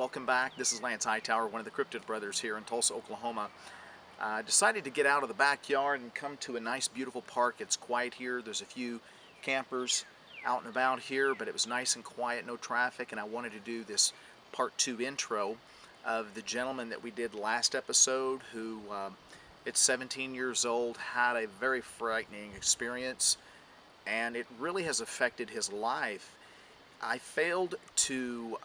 welcome back. This is Lance Hightower, one of the Cryptid brothers here in Tulsa, Oklahoma. Decided to get out of the backyard and come to a nice, beautiful park. It's quiet here. There's a few campers out and about here, but it was nice and quiet, no traffic, and I wanted to do this part 2 intro of the gentleman that we did last episode who, at 17 years old, had a very frightening experience, and it really has affected his life. I failed to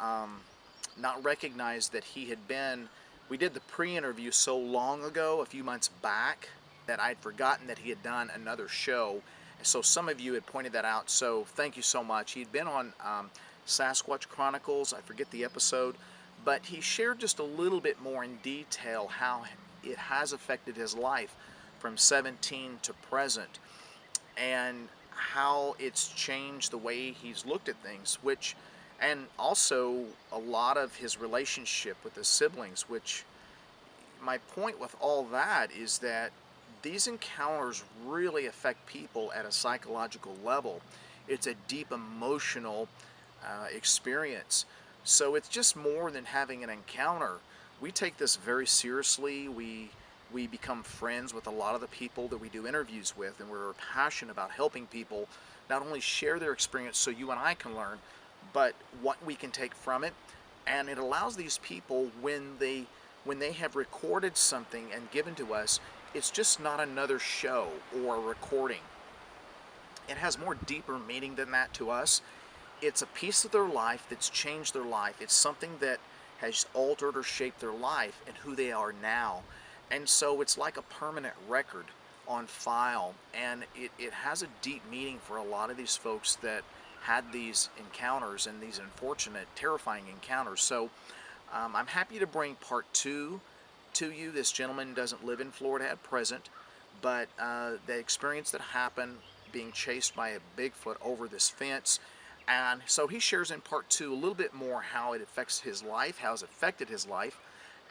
not recognize that he had been, we did the pre-interview so long ago, a few months back, that I'd forgotten that he had done another show. So some of you had pointed that out, so thank you so much. He'd been on Sasquatch Chronicles, I forget the episode, but he shared just a little bit more in detail how it has affected his life from 17 to present, and how it's changed the way he's looked at things, and also a lot of his relationship with his siblings, which my point with all that is that these encounters really affect people at a psychological level. It's a deep emotional experience. So it's just more than having an encounter. We take this very seriously. We become friends with a lot of the people that we do interviews with, and we're passionate about helping people not only share their experience so you and I can learn, but what we can take from it. And it allows these people, when they have recorded something and given to us, it's just not another show or a recording. It has more deeper meaning than that to us. It's a piece of their life that's changed their life. It's something that has altered or shaped their life and who they are now. And so it's like a permanent record on file, and it has a deep meaning for a lot of these folks that had these encounters and these unfortunate, terrifying encounters. So I'm happy to bring part 2 to you. This gentleman doesn't live in Florida at present, but the experience that happened being chased by a Bigfoot over this fence. And so he shares in part 2 a little bit more how it affects his life, how it's affected his life,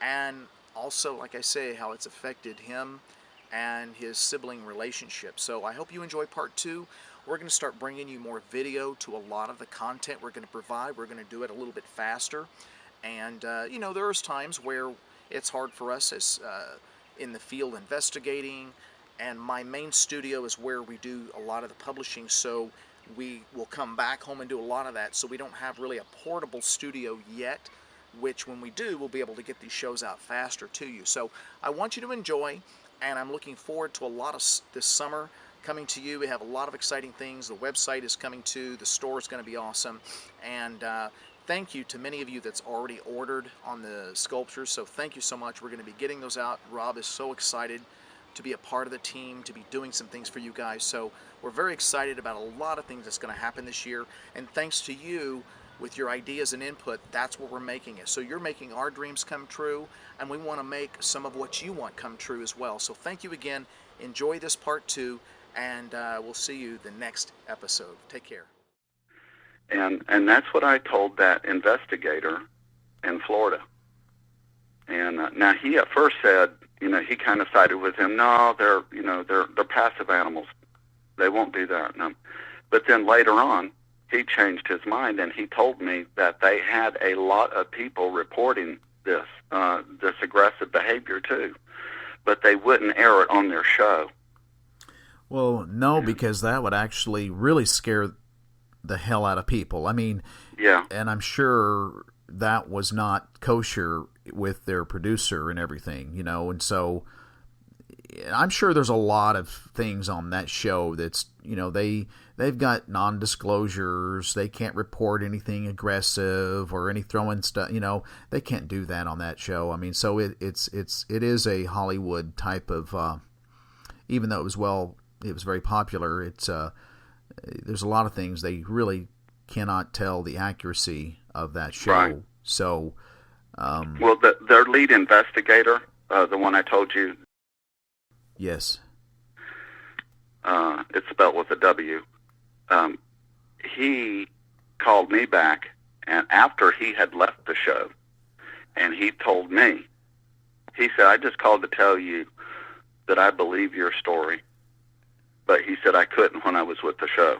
and also, like I say, how it's affected him and his sibling relationship. So I hope you enjoy part 2. We're going to start bringing you more video to a lot of the content we're going to provide. We're going to do it a little bit faster. And, you know, there's times where it's hard for us as in the field investigating, and my main studio is where we do a lot of the publishing, so we will come back home and do a lot of that. So we don't have really a portable studio yet, which when we do, we'll be able to get these shows out faster to you. So I want you to enjoy, and I'm looking forward to a lot of this summer coming to you. We have a lot of exciting things. The website is coming to, the store is going to be awesome, and thank you to many of you that's already ordered on the sculptures, so thank you so much. We're going to be getting those out. Rob is so excited to be a part of the team, to be doing some things for you guys, so we're very excited about a lot of things that's going to happen this year, and thanks to you with your ideas and input, that's what we're making it. So you're making our dreams come true, and we want to make some of what you want come true as well. So thank you again. Enjoy this part 2, and we'll see you the next episode. Take care. And that's what I told that investigator in Florida. And now he at first said, you know, he kind of sided with him. No, they're passive animals. They won't do that. No. But then later on, he changed his mind, and he told me that they had a lot of people reporting this aggressive behavior too, but they wouldn't air it on their show. Well, no, because that would actually really scare the hell out of people. I mean, yeah, and I'm sure that was not kosher with their producer and everything, you know, and so I'm sure there's a lot of things on that show that's, you know, they've got non-disclosures. They can't report anything aggressive or any throwing stuff. You know, they can't do that on that show. I mean, so it is a Hollywood type of. Even though it was very popular. It's there's a lot of things they really cannot tell the accuracy of that show. Right. So, well, their lead investigator, the one I told you. Yes. It's spelled with a W. He called me back, and after he had left the show, and he told me, he said, I just called to tell you that I believe your story, but he said I couldn't when I was with the show.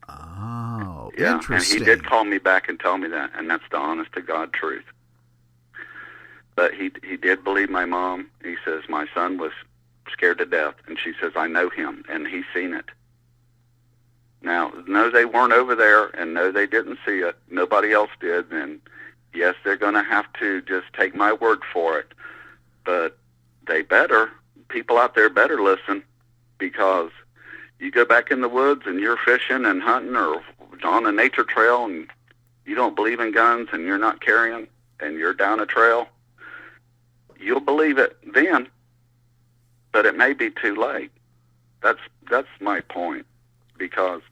Oh, Yeah, interesting. and he did call me back and tell me that, and that's the honest to God truth. But he did believe my mom. He says my son was scared to death, and she says I know him, and he's seen it. Now, no, they weren't over there, and no, they didn't see it. Nobody else did, and yes, they're going to have to just take my word for it. But people out there better listen, because you go back in the woods and you're fishing and hunting or on a nature trail and you don't believe in guns and you're not carrying and you're down a trail, you'll believe it then, but it may be too late. That's my point, because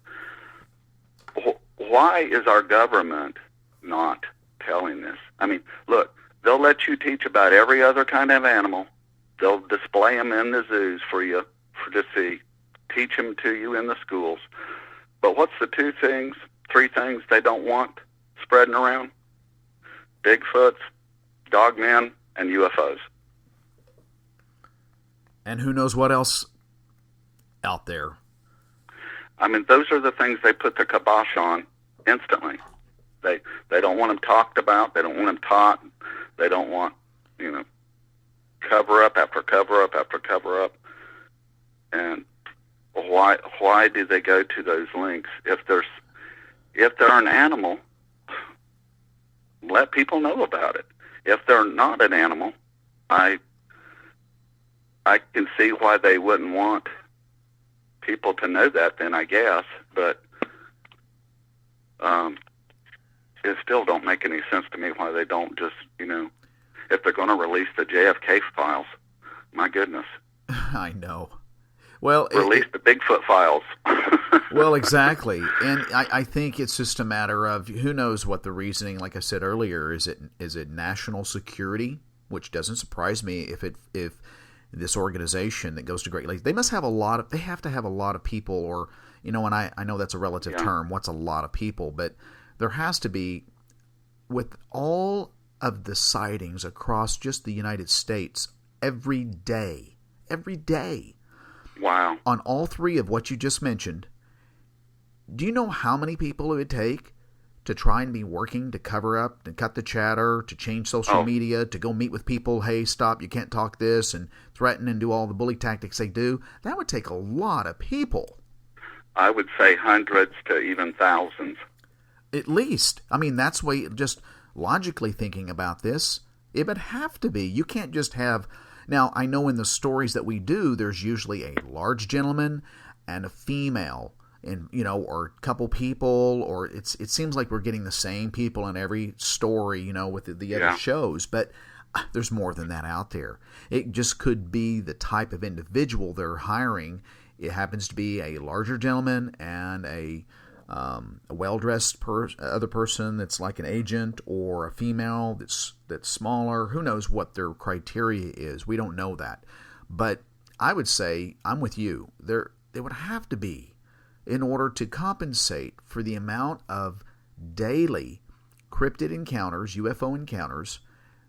why is our government not telling this? I mean, look, they'll let you teach about every other kind of animal. They'll display them in the zoos for you to see, teach them to you in the schools. But what's the three things they don't want spreading around? Bigfoots, dogmen, and UFOs. And who knows what else out there. I mean, those are the things they put the kibosh on instantly. They don't want them talked about. They don't want them taught. They don't want, cover up after cover up after cover up. And why do they go to those links? If they're an animal, let people know about it. If they're not an animal, I can see why they wouldn't want people to know that then, I guess. But it still don't make any sense to me why they don't just, if they're going to release the JFK files, my goodness. I know. Well, release the Bigfoot files. Well, exactly. And I think it's just a matter of who knows what the reasoning, like I said earlier, is it national security, which doesn't surprise me if this organization that goes to Great Lakes, they have to have a lot of people, or, and I know that's a relative term, what's a lot of people, but there has to be, with all of the sightings across just the United States every day, wow, on all three of what you just mentioned, do you know how many people it would take to try and be working to cover up, to cut the chatter, to change social media, to go meet with people, hey, stop, you can't talk this, and threaten and do all the bully tactics they do? That would take a lot of people. I would say hundreds to even thousands. At least. I mean, that's way, just logically thinking about this, it would have to be. You can't just have... Now, I know in the stories that we do, there's usually a large gentleman and a female, and or a couple people, or it seems like we're getting the same people in every story, with the other shows, but there's more than that out there. It just could be the type of individual they're hiring. It happens to be a larger gentleman and a well-dressed other person that's like an agent, or a female that's smaller. Who knows what their criteria is? We don't know that. But I would say, I'm with you. There would have to be, in order to compensate for the amount of daily cryptid encounters, UFO encounters,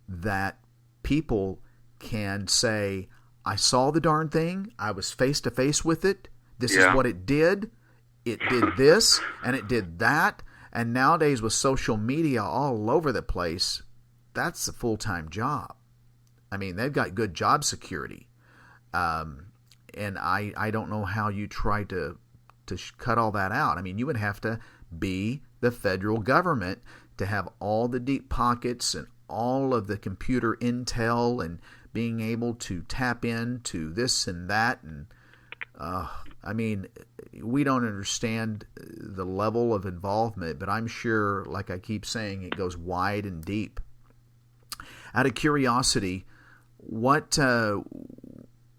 that people can say, I saw the darn thing, I was face-to-face with it, this is what it did this, and it did that, and nowadays with social media all over the place, that's a full-time job. I mean, they've got good job security. And I don't know how you try to cut all that out. I mean, you would have to be the federal government to have all the deep pockets and all of the computer intel and being able to tap into this and that. And I mean, we don't understand the level of involvement, but I'm sure, like I keep saying, it goes wide and deep. Out of curiosity, what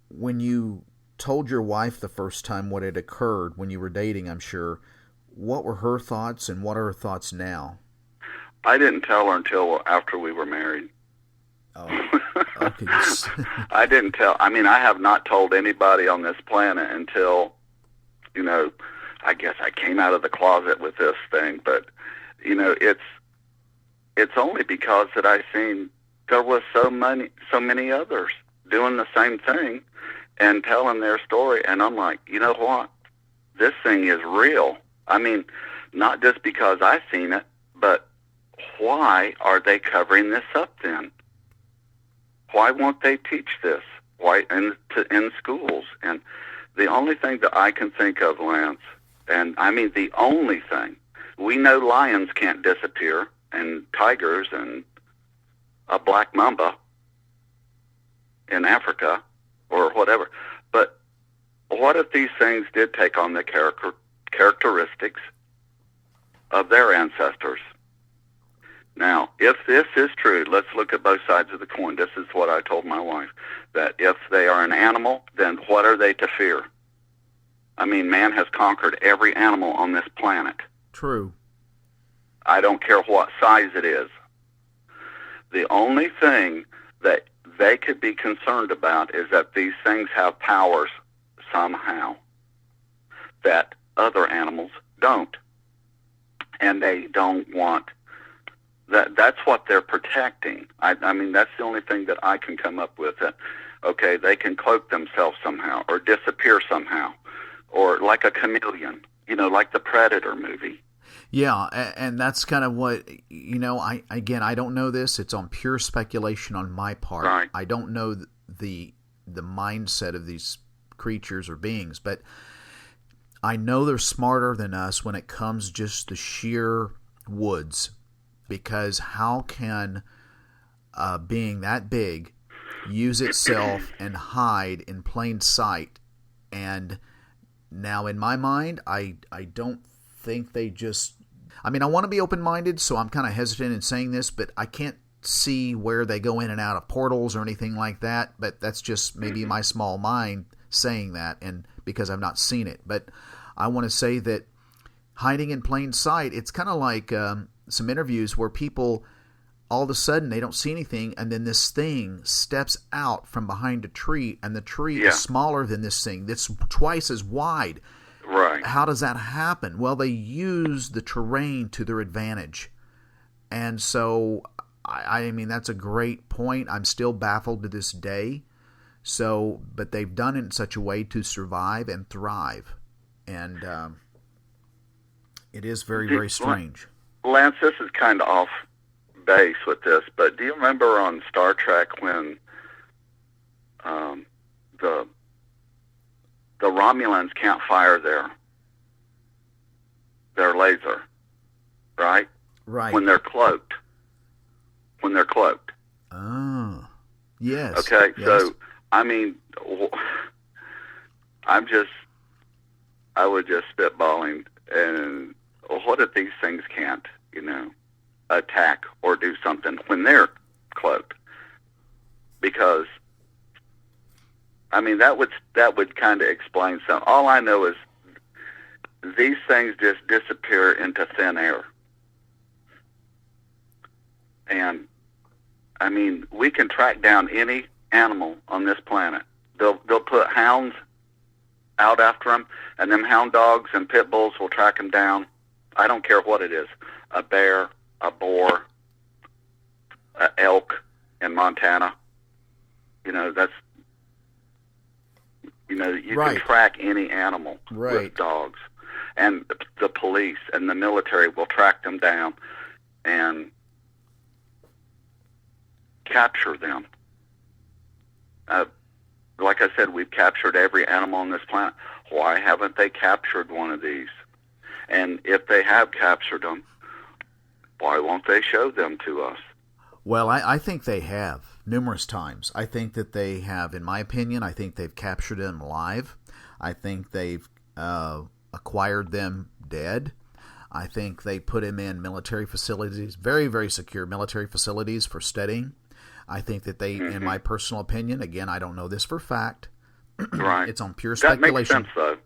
when you told your wife the first time what had occurred when you were dating, I'm sure, what were her thoughts and what are her thoughts now? I didn't tell her until after we were married. Oh, okay. I didn't tell. I mean, I have not told anybody on this planet until, I guess I came out of the closet with this thing. But, it's only because that I seen there was so many others doing the same thing and telling their story. And I'm like, you know what? This thing is real. I mean, not just because I've seen it, but why are they covering this up then? Why won't they teach this? Why in schools? And the only thing that I can think of, Lance, and I mean the only thing, we know lions can't disappear, and tigers, and a black mamba in Africa or whatever. But what if these things did take on the characteristics of their ancestors? Now, if this is true, let's look at both sides of the coin. This is what I told my wife, that if they are an animal, then what are they to fear? I mean, man has conquered every animal on this planet. True. I don't care what size it is. The only thing that they could be concerned about is that these things have powers somehow that other animals don't. And they don't want that. That's what they're protecting. I mean, that's the only thing that I can come up with. That, okay, they can cloak themselves somehow or disappear somehow, or like a chameleon, like the Predator movie. Yeah, and that's kind of what, I don't know this. It's on pure speculation on my part. Right. I don't know the mindset of these creatures or beings, but I know they're smarter than us when it comes just the sheer woods, because how can a being that big use itself and hide in plain sight? And now in my mind, I don't think they just... I mean, I want to be open-minded, so I'm kind of hesitant in saying this, but I can't see where they go in and out of portals or anything like that, but that's just maybe my small mind saying that, and because I've not seen it. But I want to say that hiding in plain sight, it's kind of like some interviews where people, all of a sudden, they don't see anything, and then this thing steps out from behind a tree, and the tree is smaller than this thing. That's twice as wide. Right. How does that happen? Well, they use the terrain to their advantage. And so, I mean, that's a great point. I'm still baffled to this day. So, but they've done it in such a way to survive and thrive. And it is very, very strange. Lance, this is kind of off base with this, but do you remember on Star Trek when the Romulans can't fire their laser, right? Right. When they're cloaked. Oh, yes. Okay, yes. So, I mean, I was just spitballing, and what if these things can't, attack or do something when they're cloaked? Because, I mean, that would kind of explain some. All I know is these things just disappear into thin air. And, I mean, we can track down any animal on this planet. They'll put hounds out after them, and them hound dogs and pit bulls will track them down. I don't care what it is. A bear, a boar, an elk in Montana. That's... you Right. can track any animal with dogs. And the police and the military will track them down and capture them. Like I said, we've captured every animal on this planet. Why haven't they captured one of these? And if they have captured them, why won't they show them to us? Well, I think they have numerous times. I think that they have, in my opinion, I think they've captured them alive. I think they've acquired them dead. I think they put them in military facilities, very, very secure military facilities for studying. I think that they, in my personal opinion, again, I don't know this for fact. Right. It's on pure That speculation. makes sense, though.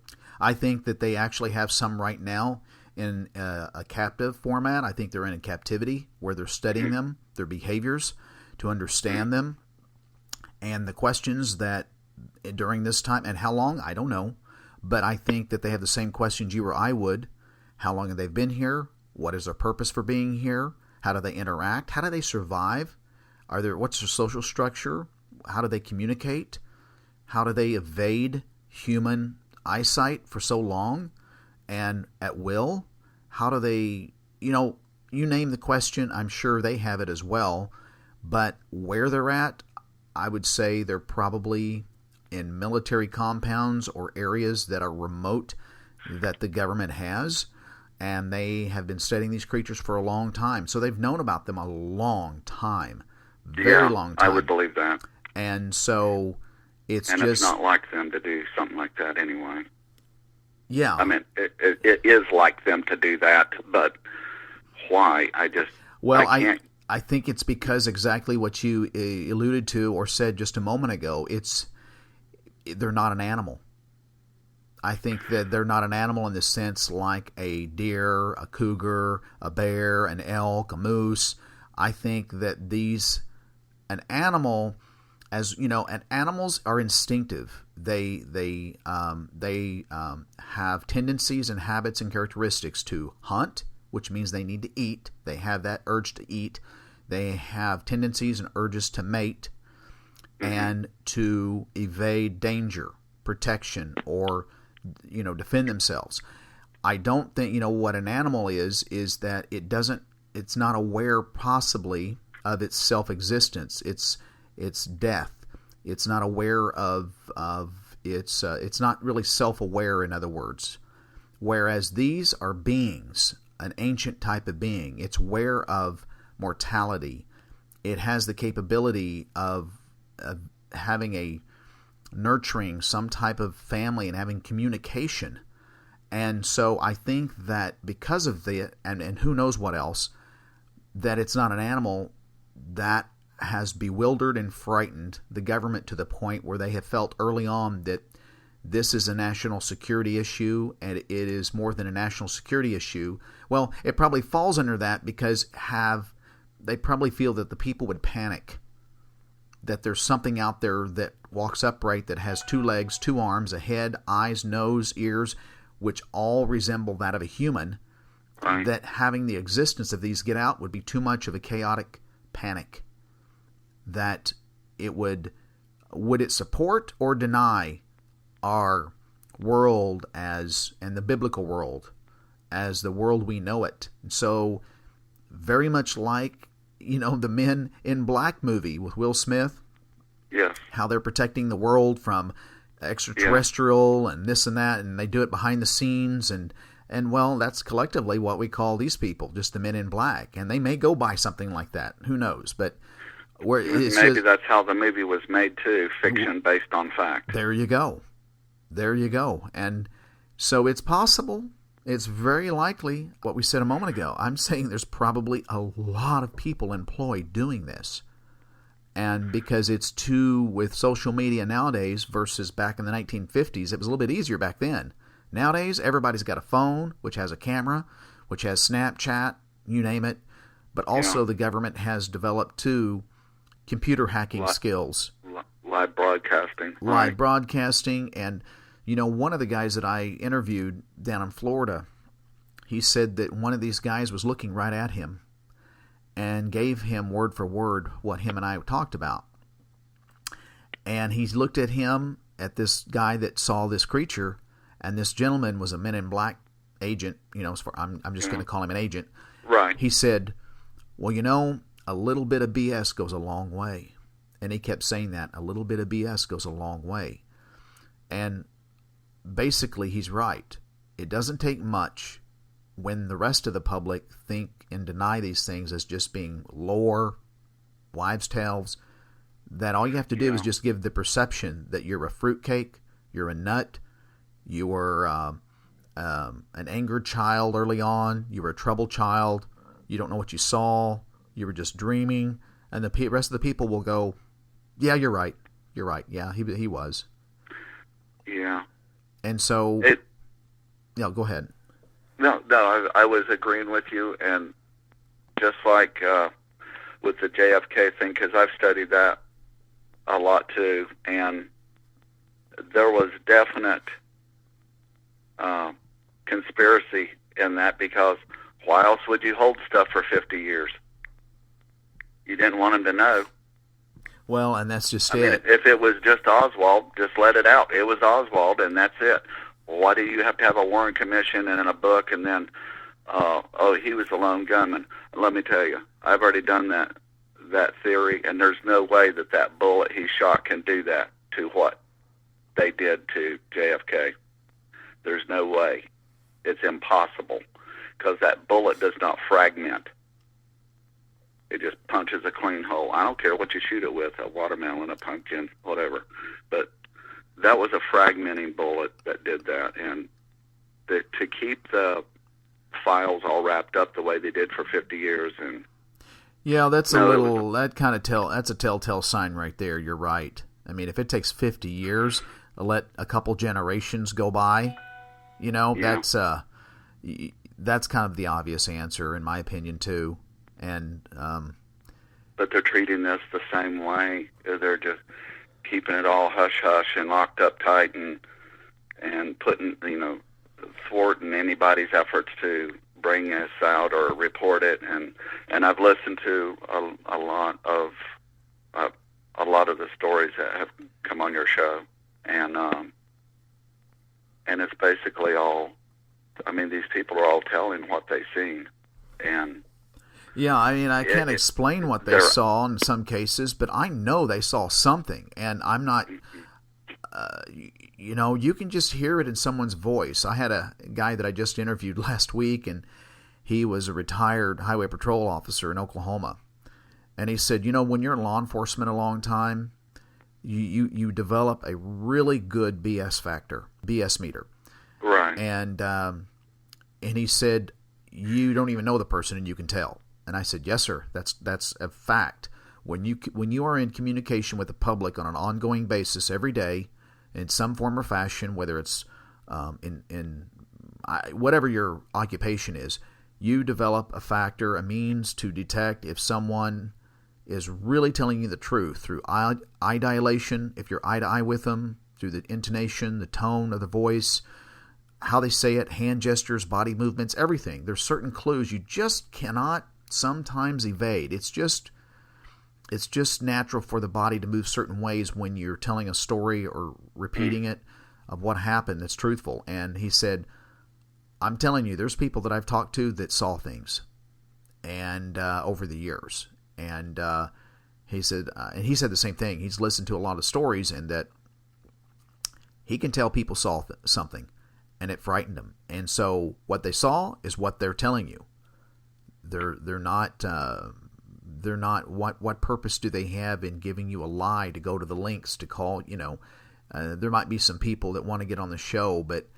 I think that they actually have some right now in a captive format. I think they're in a captivity where they're studying them, their behaviors, to understand them. And the questions that during this time, and how long, I don't know. But I think that they have the same questions you or I would. How long have they been here? What is their purpose for being here? How do they interact? How do they survive? What's their social structure? How do they communicate? How do they evade human eyesight for so long and at will? How do they, you name the question, I'm sure they have it as well. But where they're at, I would say they're probably in military compounds or areas that are remote that the government has. And they have been studying these creatures for a long time. So they've known about them a long time. Very long time. I would believe that. And so it's not like them to do something like that anyway. Yeah. I mean, it is like them to do that, but why? I think it's because exactly what you alluded to or said just a moment ago. They're not an animal. I think that they're not an animal in the sense like a deer, a cougar, a bear, an elk, a moose. I think that an animal, as you know, and animals are instinctive. They have tendencies and habits and characteristics to hunt, which means they need to eat. They have that urge to eat. They have tendencies and urges to mate and to evade danger, protection, or defend themselves. I don't think, what an animal is that it's not aware possibly of its self-existence, its death. It's not aware of it's not really self-aware, in other words. Whereas these are beings, an ancient type of being. It's aware of mortality. It has the capability of having nurturing some type of family and having communication. And so I think that because of and who knows what else, that it's not an animal, that has bewildered and frightened the government to the point where they have felt early on that this is a national security issue, and it is more than a national security issue. Well, it probably falls under that because they probably feel that the people would panic, that there's something out there that walks upright, that has 2 legs, 2 arms, a head, eyes, nose, ears, which all resemble that of a human, right. That having the existence of these get out would be too much of a chaotic panic. That it would it support or deny our world and the biblical world as the world we know it? So very much like, the Men in Black movie with Will Smith. Yes. How they're protecting the world from extraterrestrial and this and that, and they do it behind the scenes, and well, that's collectively what we call these people, just the Men in Black. And they may go by something like that. Who knows? But maybe that's how the movie was made too, fiction based on fact. There you go. And so it's possible. It's very likely what we said a moment ago. I'm saying there's probably a lot of people employed doing this. And because it's with social media nowadays versus back in the 1950s, it was a little bit easier back then. Nowadays, everybody's got a phone, which has a camera, which has Snapchat, you name it. But also the government has developed computer hacking skills. Live broadcasting. Live broadcasting. And, one of the guys that I interviewed down in Florida, he said that one of these guys was looking right at him and gave him word for word what him and I talked about. And he looked at this guy that saw this creature, and this gentleman was a Men in Black agent, I'm just going to call him an agent. Right. He said, well, a little bit of BS goes a long way. And he kept saying that, a little bit of BS goes a long way. And basically, he's right. It doesn't take much when the rest of the public think and deny these things as just being lore, wives' tales, that all you have to do is just give the perception that you're a fruitcake, you're a nut, you were an angered child early on, you were a troubled child, you don't know what you saw, you were just dreaming, and the rest of the people will go, yeah, you're right, yeah, he was. Yeah. And so, go ahead. No, I was agreeing with you, and just like with the JFK thing, because I've studied that a lot too, and there was definite conspiracy in that, because why else would you hold stuff for 50 years? You didn't want them to know. Well, and that's just it. I mean, if it was just Oswald, just let it out. It was Oswald, and that's it. Why do you have to have a Warren Commission and a book and then oh, he was a lone gunman. Let me tell you, I've already done that theory, and there's no way that bullet he shot can do that to what they did to JFK. There's no way. It's impossible, because that bullet does not fragment. It just punches a clean hole. I don't care what you shoot it with, a watermelon, a pumpkin, whatever. But that was a fragmenting bullet that did that. And to keep the files all wrapped up the way they did for 50 years. And yeah, that's that's a telltale sign right there. You're right. I mean, if it takes 50 years to let a couple generations go by, that's kind of the obvious answer, in my opinion, too. And but they're treating this the same way. They're just keeping it all hush hush and locked up tight, and putting, thwarting anybody's efforts to bring this out or report it. And I've listened to a lot of the stories that have come on your show, and it's basically all. I mean, these people are all telling what they've seen, and. Yeah, I mean, I can't explain what they saw in some cases, but I know they saw something, and I'm not, you can just hear it in someone's voice. I had a guy that I just interviewed last week, and he was a retired highway patrol officer in Oklahoma, and he said, when you're in law enforcement a long time, you develop a really good BS meter. Right. And he said, you don't even know the person, and you can tell. And I said, yes, sir, that's a fact. When you are in communication with the public on an ongoing basis every day, in some form or fashion, whether it's whatever your occupation is, you develop a factor, a means to detect if someone is really telling you the truth through eye dilation, if you're eye to eye with them, through the intonation, the tone of the voice, how they say it, hand gestures, body movements, everything. There's certain clues you just cannot sometimes evade. It's just natural for the body to move certain ways when you're telling a story or repeating it of what happened that's truthful. And he said, I'm telling you, there's people that I've talked to that saw things, and over the years. And he said the same thing. He's listened to a lot of stories, and that he can tell people saw something, and it frightened them. And so what they saw is what they're telling you. They're not what purpose do they have in giving you a lie to go to the links to call, there might be some people that want to get on the show, but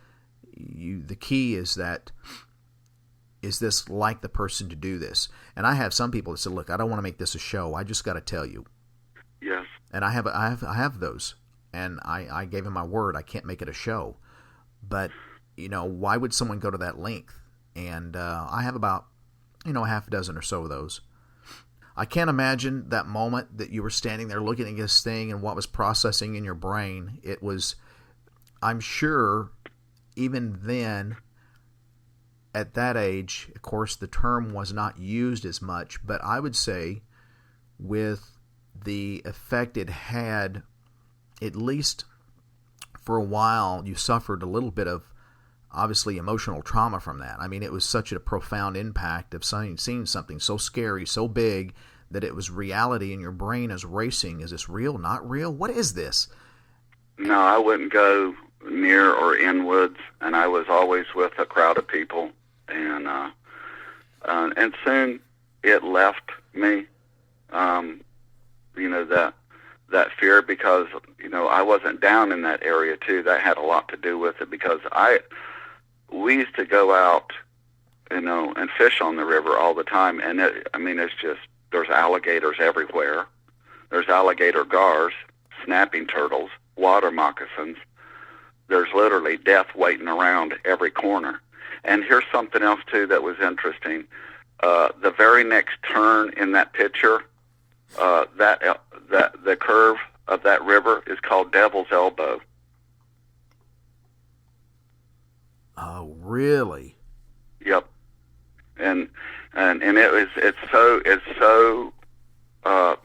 the key is that, is this like the person to do this? And I have some people that said, look, I don't want to make this a show. I just got to tell you. Yes. And I have those, and I gave him my word. I can't make it a show, but why would someone go to that length? And I have about a half a dozen or so of those. I can't imagine that moment that you were standing there looking at this thing and what was processing in your brain. It was, I'm sure, even then, at that age, of course, the term was not used as much, but I would say with the effect it had, at least for a while, you suffered a little bit of, obviously, emotional trauma from that. I mean, it was such a profound impact of seeing something so scary, so big, that it was reality, and your brain is racing. Is this real? Not real? What is this? No, I wouldn't go near or in woods, and I was always with a crowd of people, and soon it left me. That fear, because I wasn't down in that area too. That had a lot to do with it, because we used to go out, and fish on the river all the time, and it's just, there's alligators everywhere. There's alligator gars, snapping turtles, water moccasins. There's literally death waiting around every corner. And here's something else too that was interesting. The very next turn in that picture, the curve of that river is called Devil's Elbow. Oh, really? Yep. And it's so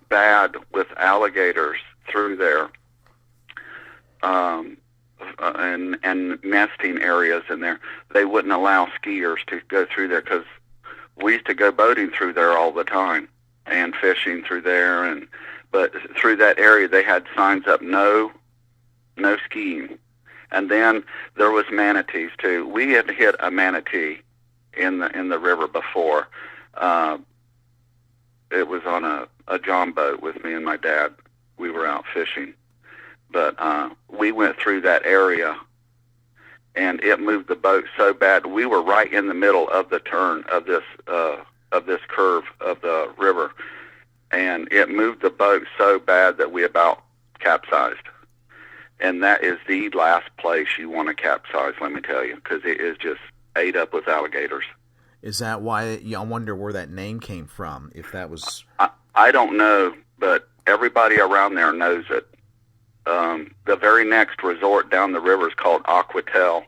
bad with alligators through there. and nesting areas in there. They wouldn't allow skiers to go through there because we used to go boating through there all the time and fishing through there. But through that area, they had signs up, no skiing. And then there was manatees too. We had hit a manatee in the river before. It was on a John boat with me and my dad. We were out fishing, but we went through that area, and it moved the boat so bad. We were right in the middle of the turn of this curve of the river, and it moved the boat so bad that we about capsized. And that is the last place you want to capsize, let me tell you, because it is just ate up with alligators. Is that why? I wonder where that name came from, if that was... I don't know, but everybody around there knows it. The very next resort down the river is called Aquatel,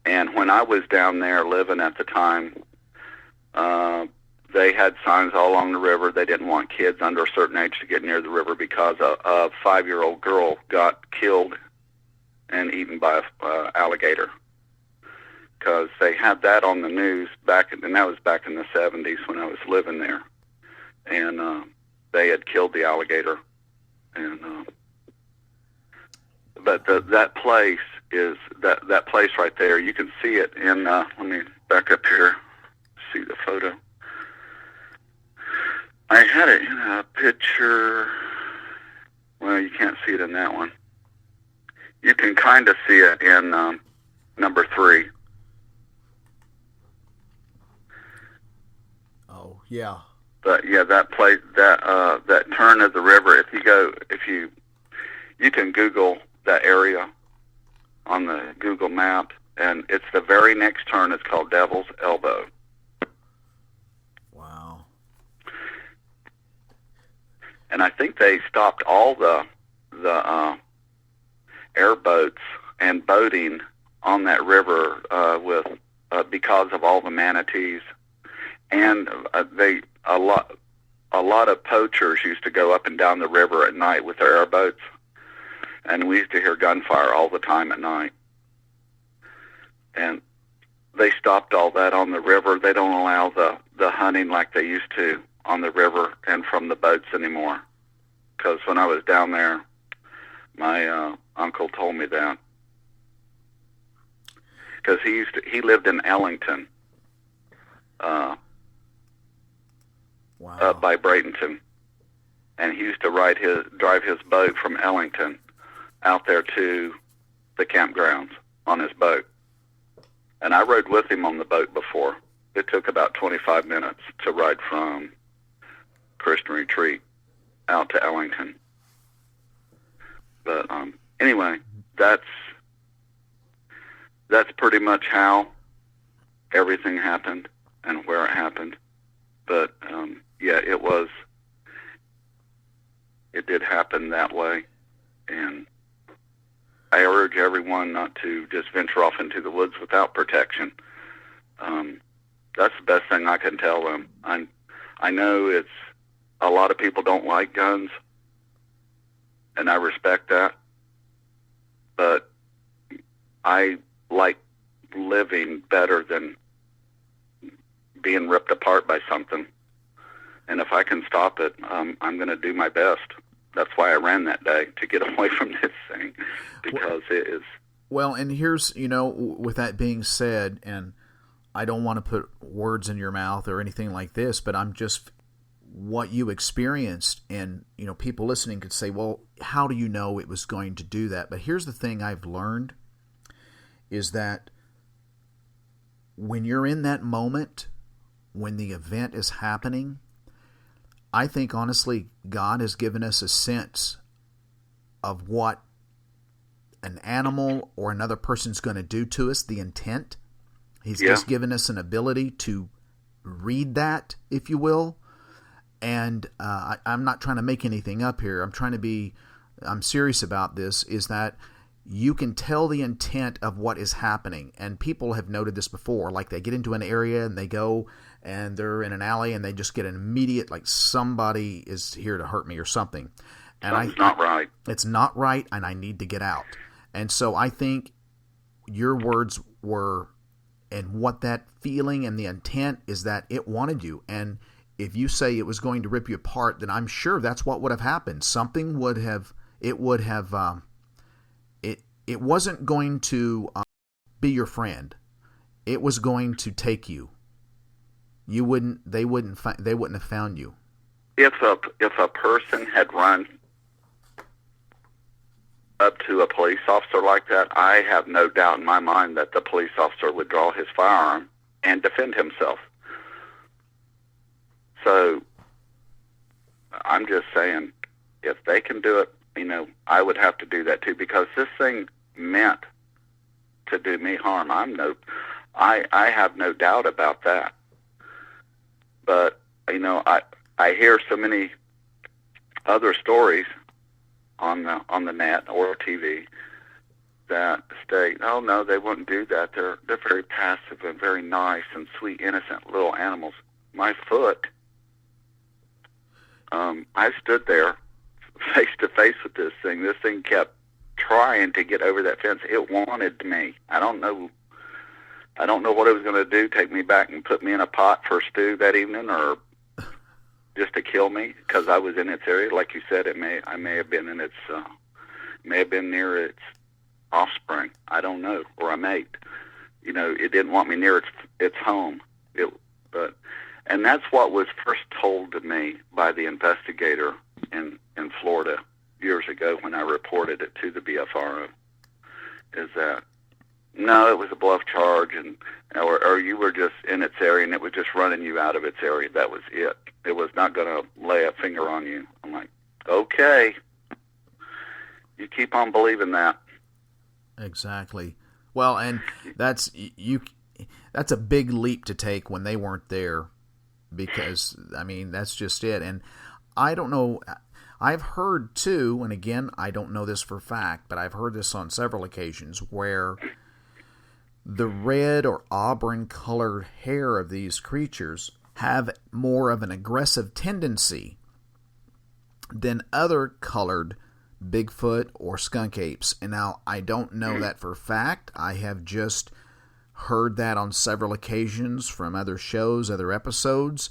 and when I was down there living at the time, they had signs all along the river. They didn't want kids under a certain age to get near the river because a 5-year-old girl got killed and eaten by an alligator. Because they had that on the news and that was back in the 70s when I was living there, and they had killed the alligator. And but that place is that place right there. You can see it in. Let me back up here, see the photo. I had it in a picture. Well, you can't see it in that one. You can kind of see it in number 3. Oh, yeah. But yeah, that place, that turn of the river. If you can Google that area on the Google map, and it's the very next turn. It's called Devil's Elbow. Wow. And I think they stopped all the airboats and boating on that river because of all the manatees, and a lot of poachers used to go up and down the river at night with their airboats, and we used to hear gunfire all the time at night. And they stopped all that on the river. They don't allow the hunting like they used to on the river and from the boats anymore. Because when I was down there, my uncle told me that. Because he lived in Ellington, Wow. up by Bradenton, and he used to drive his boat from Ellington out there to the campgrounds on his boat. And I rode with him on the boat before. It took about 25 minutes to ride from Christian Retreat out to Ellington. But anyway, that's pretty much how everything happened and where it happened. But yeah, it did happen that way. And I urge everyone not to just venture off into the woods without protection. That's the best thing I can tell them. I know a lot of people don't like guns, and I respect that. But I like living better than being ripped apart by something. And if I can stop it, I'm going to do my best. That's why I ran that day, to get away from this thing, because it is... Well, and here's, with that being said, and I don't want to put words in your mouth or anything like this, but I'm just what you experienced, and, people listening could say, well, how do you know it was going to do that? But here's the thing I've learned is that when you're in that moment, when the event is happening, I think, honestly, God has given us a sense of what an animal or another person's going to do to us, the intent. He's just given us an ability to read that, if you will. And I'm not trying to make anything up here. I'm serious about this, is that you can tell the intent of what is happening. And people have noted this before. Like, they get into an area and they go and they're in an alley and they just get an immediate, like, somebody is here to hurt me or something. And Something's not right. It's not right, and I need to get out. And so I think your words were, and what that feeling and the intent is, that it wanted you. And if you say it was going to rip you apart, then I'm sure that's what would have happened. Something would have, it wasn't going to be your friend. It was going to take you. They wouldn't have found you. If a person had run up to a police officer like that, I have no doubt in my mind that the police officer would draw his firearm and defend himself. So I'm just saying, if they can do it, I would have to do that too, because this thing meant to do me harm. I have no doubt about that. But I hear so many other stories on the net or TV that state, oh no, they wouldn't do that. They're very passive and very nice and sweet, innocent little animals. My foot, I stood there face to face with this thing. This thing kept trying to get over that fence. It wanted me. I don't know what it was going to do, take me back and put me in a pot for stew that evening, or just to kill me because I was in its area. Like you said, I may have been near its offspring. I don't know, or a mate. It didn't want me near its home. And that's what was first told to me by the investigator in Florida years ago when I reported it to the BFRO, is that no, it was a bluff charge, or you were just in its area and it was just running you out of its area. That was it. It was not going to lay a finger on you. I'm like, okay, you keep on believing that. Exactly. Well, and that's a big leap to take when they weren't there, because that's just it. And I don't know. I've heard too, and again, I don't know this for a fact, but I've heard this on several occasions, where the red or auburn colored hair of these creatures have more of an aggressive tendency than other colored Bigfoot or skunk apes. And now I don't know that for a fact. I have just heard that on several occasions from other shows, other episodes,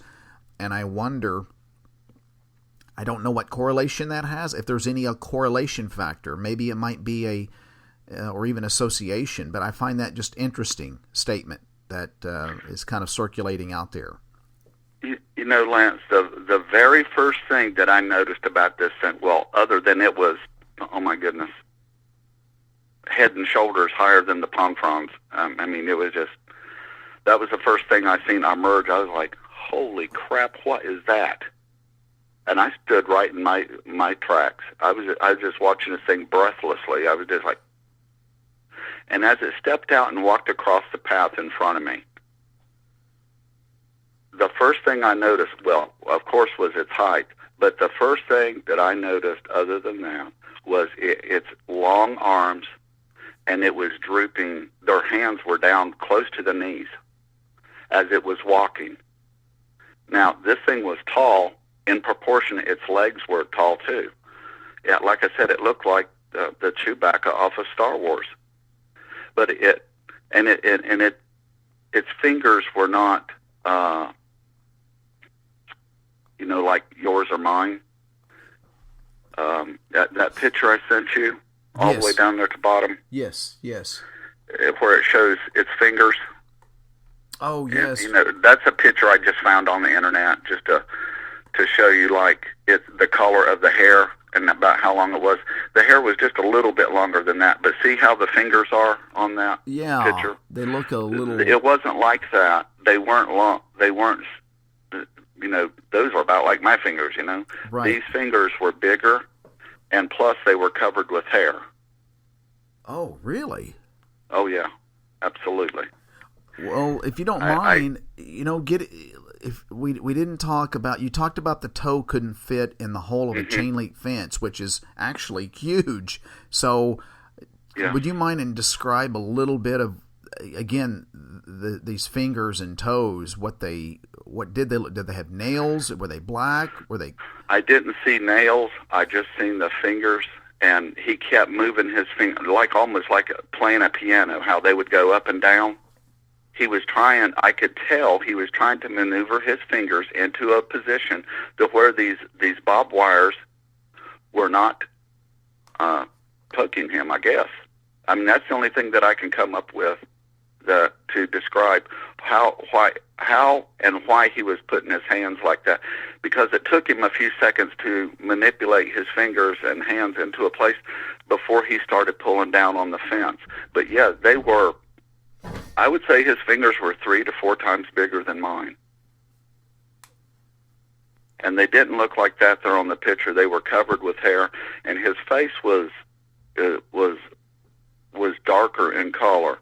and I wonder, I don't know what correlation that has, if there's any correlation factor. Maybe it might be or even association, but I find that just interesting statement that is kind of circulating out there. Lance, the very first thing that I noticed about this thing, well, other than it was, oh my goodness, head and shoulders higher than the palm fronds. It was just, that was the first thing I seen emerge. I was like, holy crap, what is that? And I stood right in my tracks. I was just watching this thing breathlessly. I was just like, and as it stepped out and walked across the path in front of me, the first thing I noticed, well, of course, was its height. But the first thing that I noticed other than that was its long arms, and it was drooping. Their hands were down close to the knees as it was walking. Now, this thing was tall. In proportion, its legs were tall too. Yeah, like I said, it looked like the Chewbacca off of Star Wars. But its fingers were not, like yours or mine. That picture I sent you, all the way down there at the bottom. Yes. Where it shows its fingers. Oh, yes. That's a picture I just found on the internet, just to show you the color of the hair and about how long it was. The hair was just a little bit longer than that, but see how the fingers are on that picture? They look a little... It wasn't like that. They weren't long. They weren't, those were about like my fingers, Right. These fingers were bigger, and plus they were covered with hair. Oh, really? Oh, yeah. Absolutely. Well, if you don't mind, if we didn't talk about, you talked about the toe couldn't fit in the hole of a chain link fence, which is actually huge. So, would you mind and describe a little bit of, again, these fingers and toes? Did they have nails? Were they black? Were they? I didn't see nails. I just seen the fingers and he kept moving his finger, like almost like playing a piano, how they would go up and down. He was trying, I could tell he was trying to maneuver his fingers into a position to where these barbed wires were not poking him, I guess. I mean, that's the only thing that I can come up with to describe how and why he was putting his hands like that, because it took him a few seconds to manipulate his fingers and hands into a place before he started pulling down on the fence. But yeah, they were, I would say his fingers were 3 to 4 times bigger than mine. And they didn't look like that there on the picture. They were covered with hair, and his face was darker in color.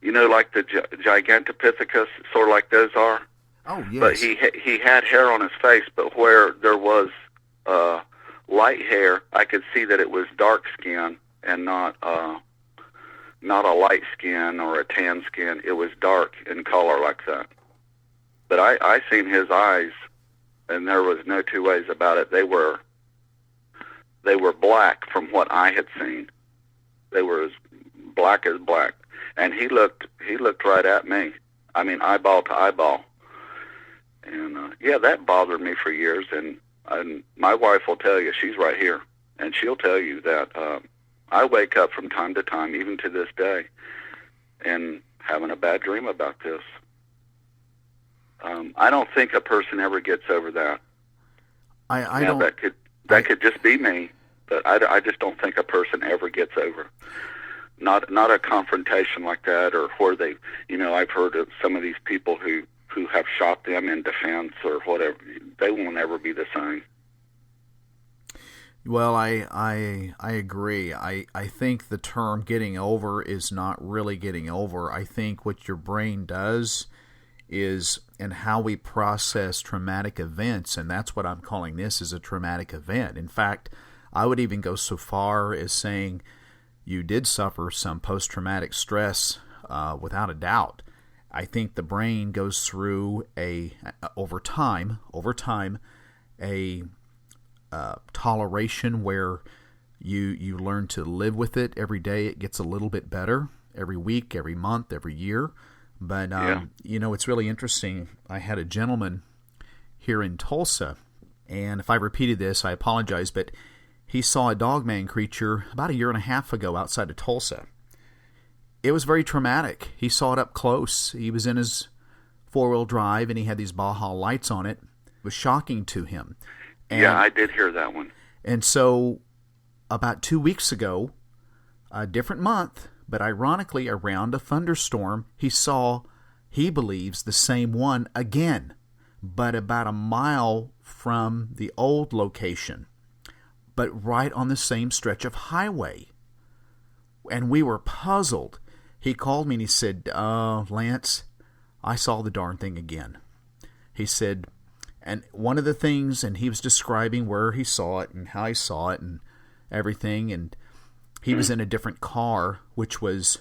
You know, like the Gigantopithecus, sort of like those are. Oh, yes. But he had hair on his face, but where there was light hair, I could see that it was dark skin and not a light skin or a tan skin. It was dark in color like that. But I seen his eyes, and there was no two ways about it. They were black from what I had seen. They were as black as black. And he looked right at me. I mean, eyeball to eyeball. And yeah, that bothered me for years. And my wife will tell you, she's right here, and she'll tell you that I wake up from time to time, even to this day, and having a bad dream about this. I don't think a person ever gets over that. I don't. That could just be me, but I just don't think a person ever gets over. Not a confrontation like that, or where they, you know, I've heard of some of these people who have shot them in defense or whatever. They will never be the same. Well, I agree. I think the term getting over is not really getting over. I think what your brain does is, and how we process traumatic events, and that's what I'm calling this, is a traumatic event. In fact, I would even go so far as saying you did suffer some post-traumatic stress, without a doubt. I think the brain goes through over time, a toleration where you learn to live with it. Every day it gets a little bit better, every week, every month, every year. But, you know, it's really interesting. I had a gentleman here in Tulsa, and if I repeated this, I apologize, but he saw a dogman creature about 1.5 years ago outside of Tulsa. It was very traumatic. He saw it up close. He was in his 4-wheel drive, and he had these Baja lights on it. It was shocking to him. And, yeah, I did hear that one. And so about 2 weeks ago, a different month, but ironically around a thunderstorm, he believes, the same one again, but about 1 mile from the old location, but right on the same stretch of highway. And we were puzzled. He called me and he said, Lance, I saw the darn thing again. He said, and one of the things, and he was describing where he saw it and how he saw it and everything, and he was in a different car, which was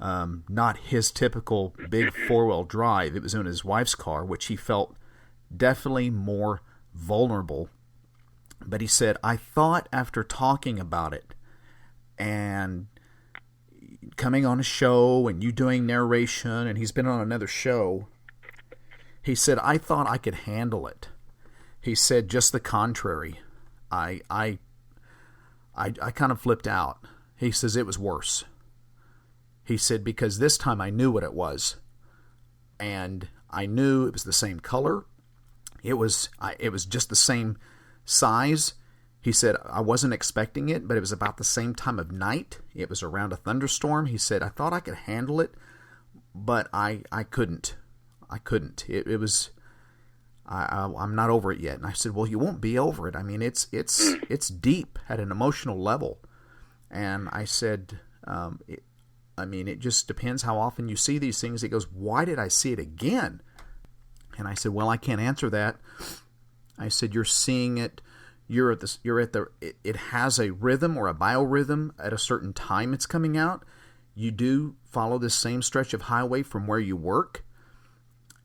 not his typical big 4-wheel drive. It was in his wife's car, which he felt definitely more vulnerable. But he said, I thought after talking about it and coming on a show and you doing narration, and he's been on another show, he said, I thought I could handle it. He said, just the contrary. I kind of flipped out. He says, it was worse. He said, because this time I knew what it was. And I knew it was the same color. It was just the same size. He said, I wasn't expecting it, but it was about the same time of night. It was around a thunderstorm. He said, I thought I could handle it, but I couldn't. I couldn't. It was, I'm not over it yet. And I said, well, you won't be over it. I mean, it's deep at an emotional level. And I said, it just depends how often you see these things. He goes, why did I see it again? And I said, well, I can't answer that. I said, you're seeing it. It has a rhythm or a biorhythm at a certain time it's coming out. You do follow the same stretch of highway from where you work.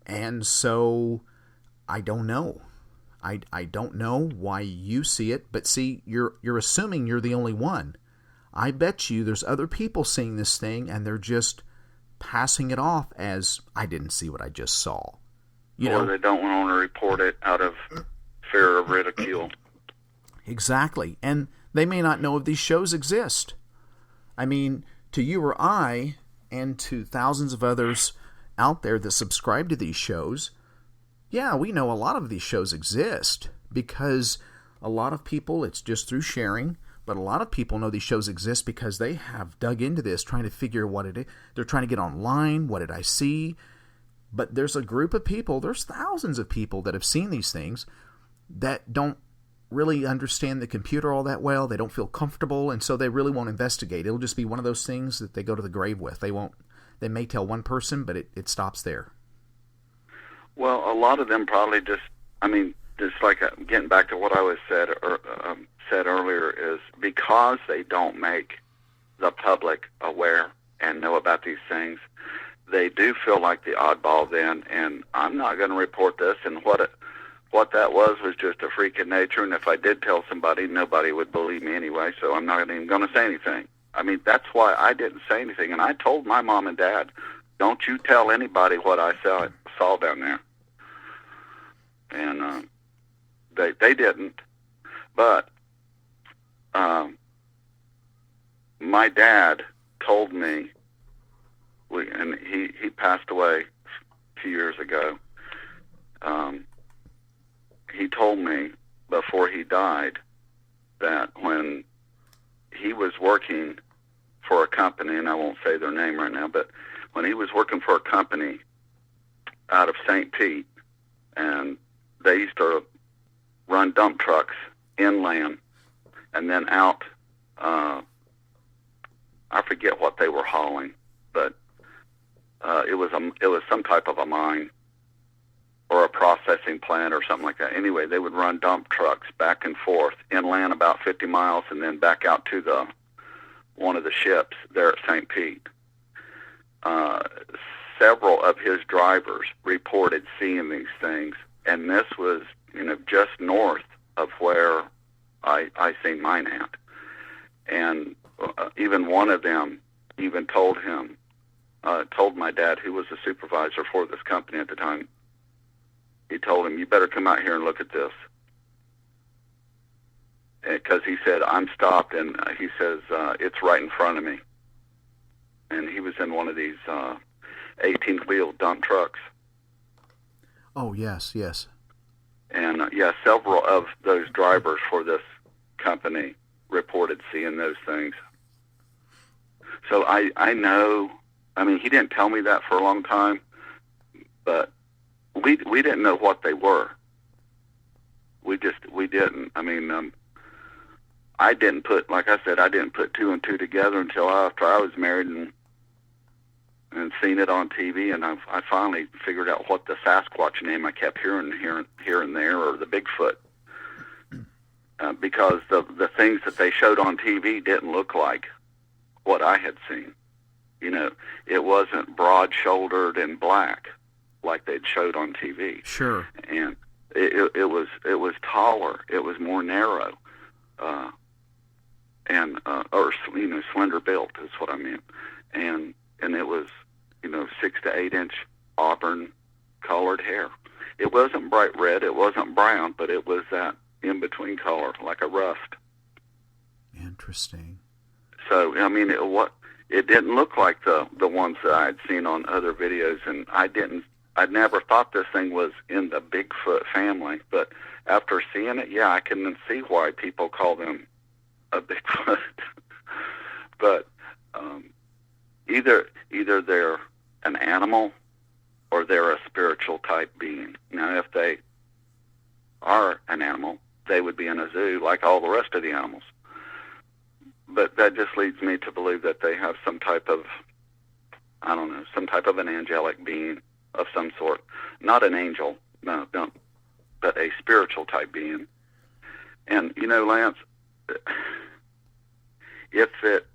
And so I don't know. I don't know why you see it, but see, you're assuming you're the only one. I bet you there's other people seeing this thing, and they're just passing it off as, I didn't see what I just saw. Or they don't want to report it out of fear of ridicule. Exactly. And they may not know if these shows exist. I mean, to you or I, and to thousands of others out there that subscribe to these shows, yeah, we know a lot of these shows exist, because a lot of people, it's just through sharing, but a lot of people know these shows exist because they have dug into this, trying to figure what it is. They're trying to get online. What did I see? But there's a group of people, there's thousands of people that have seen these things that don't really understand the computer all that well. They don't feel comfortable, and so they really won't investigate. It'll just be one of those things that they go to the grave with. They may tell one person, but it stops there. Well, a lot of them probably just like getting back to what I was said earlier, is because they don't make the public aware and know about these things, they do feel like the oddball then, and I'm not going to report this, and what that was just a freak of nature, and if I did tell somebody, nobody would believe me anyway, so I'm not even going to say anything. I mean, that's why I didn't say anything, and I told my mom and dad, don't you tell anybody what I saw down there. And they didn't, but my dad told me, and he passed away a few years ago. He told me before he died that when he was working for a company, and I won't say their name right now, but when he was working for a company out of St. Pete, and they used to run dump trucks inland and then out, I forget what they were hauling, but it was some type of a mine or a processing plant or something like that. Anyway, they would run dump trucks back and forth inland about 50 miles and then back out to one of the ships there at St. Pete. Several of his drivers reported seeing these things, and this was, just north of where I seen mine at. And even one of them even told my dad, who was the supervisor for this company at the time, he told him, you better come out here and look at this. Because he said, I'm stopped, and he says, it's right in front of me. And he was in one of these 18-wheel dump trucks. Oh, yes. And, several of those drivers for this company reported seeing those things. So I know, he didn't tell me that for a long time, but we didn't know what they were. We didn't. I didn't put, like I said, I didn't put two and two together until after I was married and seen it on TV, and I finally figured out what the Sasquatch name I kept hearing here and there, or the Bigfoot, because the things that they showed on TV didn't look like what I had seen. It wasn't broad-shouldered and black like they'd showed on TV. Sure. And it was taller. It was more narrow, or slender built is what I meant, and it was 6 to 8 inch auburn colored hair. It wasn't bright red. It wasn't brown, but it was that in between color, like a rust. Interesting. So it didn't look like the ones that I had seen on other videos, and I'd never thought this thing was in the Bigfoot family, but after seeing it, I can see why people call them a Bigfoot. But either they're an animal or they're a spiritual type being. Now, if they are an animal, they would be in a zoo like all the rest of the animals. But that just leads me to believe that they have some type of, some type of an angelic being of some sort. Not an angel, no, but a spiritual type being. And, Lance, if it,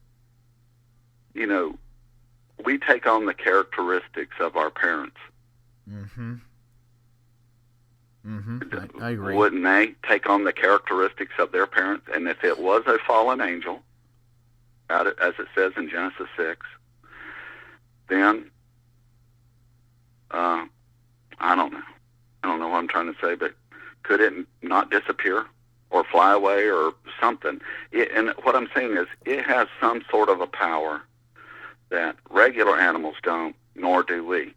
we take on the characteristics of our parents. Mm-hmm. I agree. Wouldn't they take on the characteristics of their parents? And if it was a fallen angel, as it says in Genesis 6, then I don't know. I don't know what I'm trying to say, but could it not disappear or fly away or something? And what I'm saying is it has some sort of a power that regular animals don't, nor do we.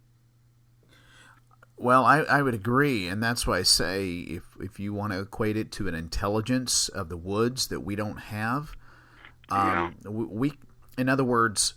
Well, I would agree, and that's why I say if you want to equate it to an intelligence of the woods that we don't have, we in other words,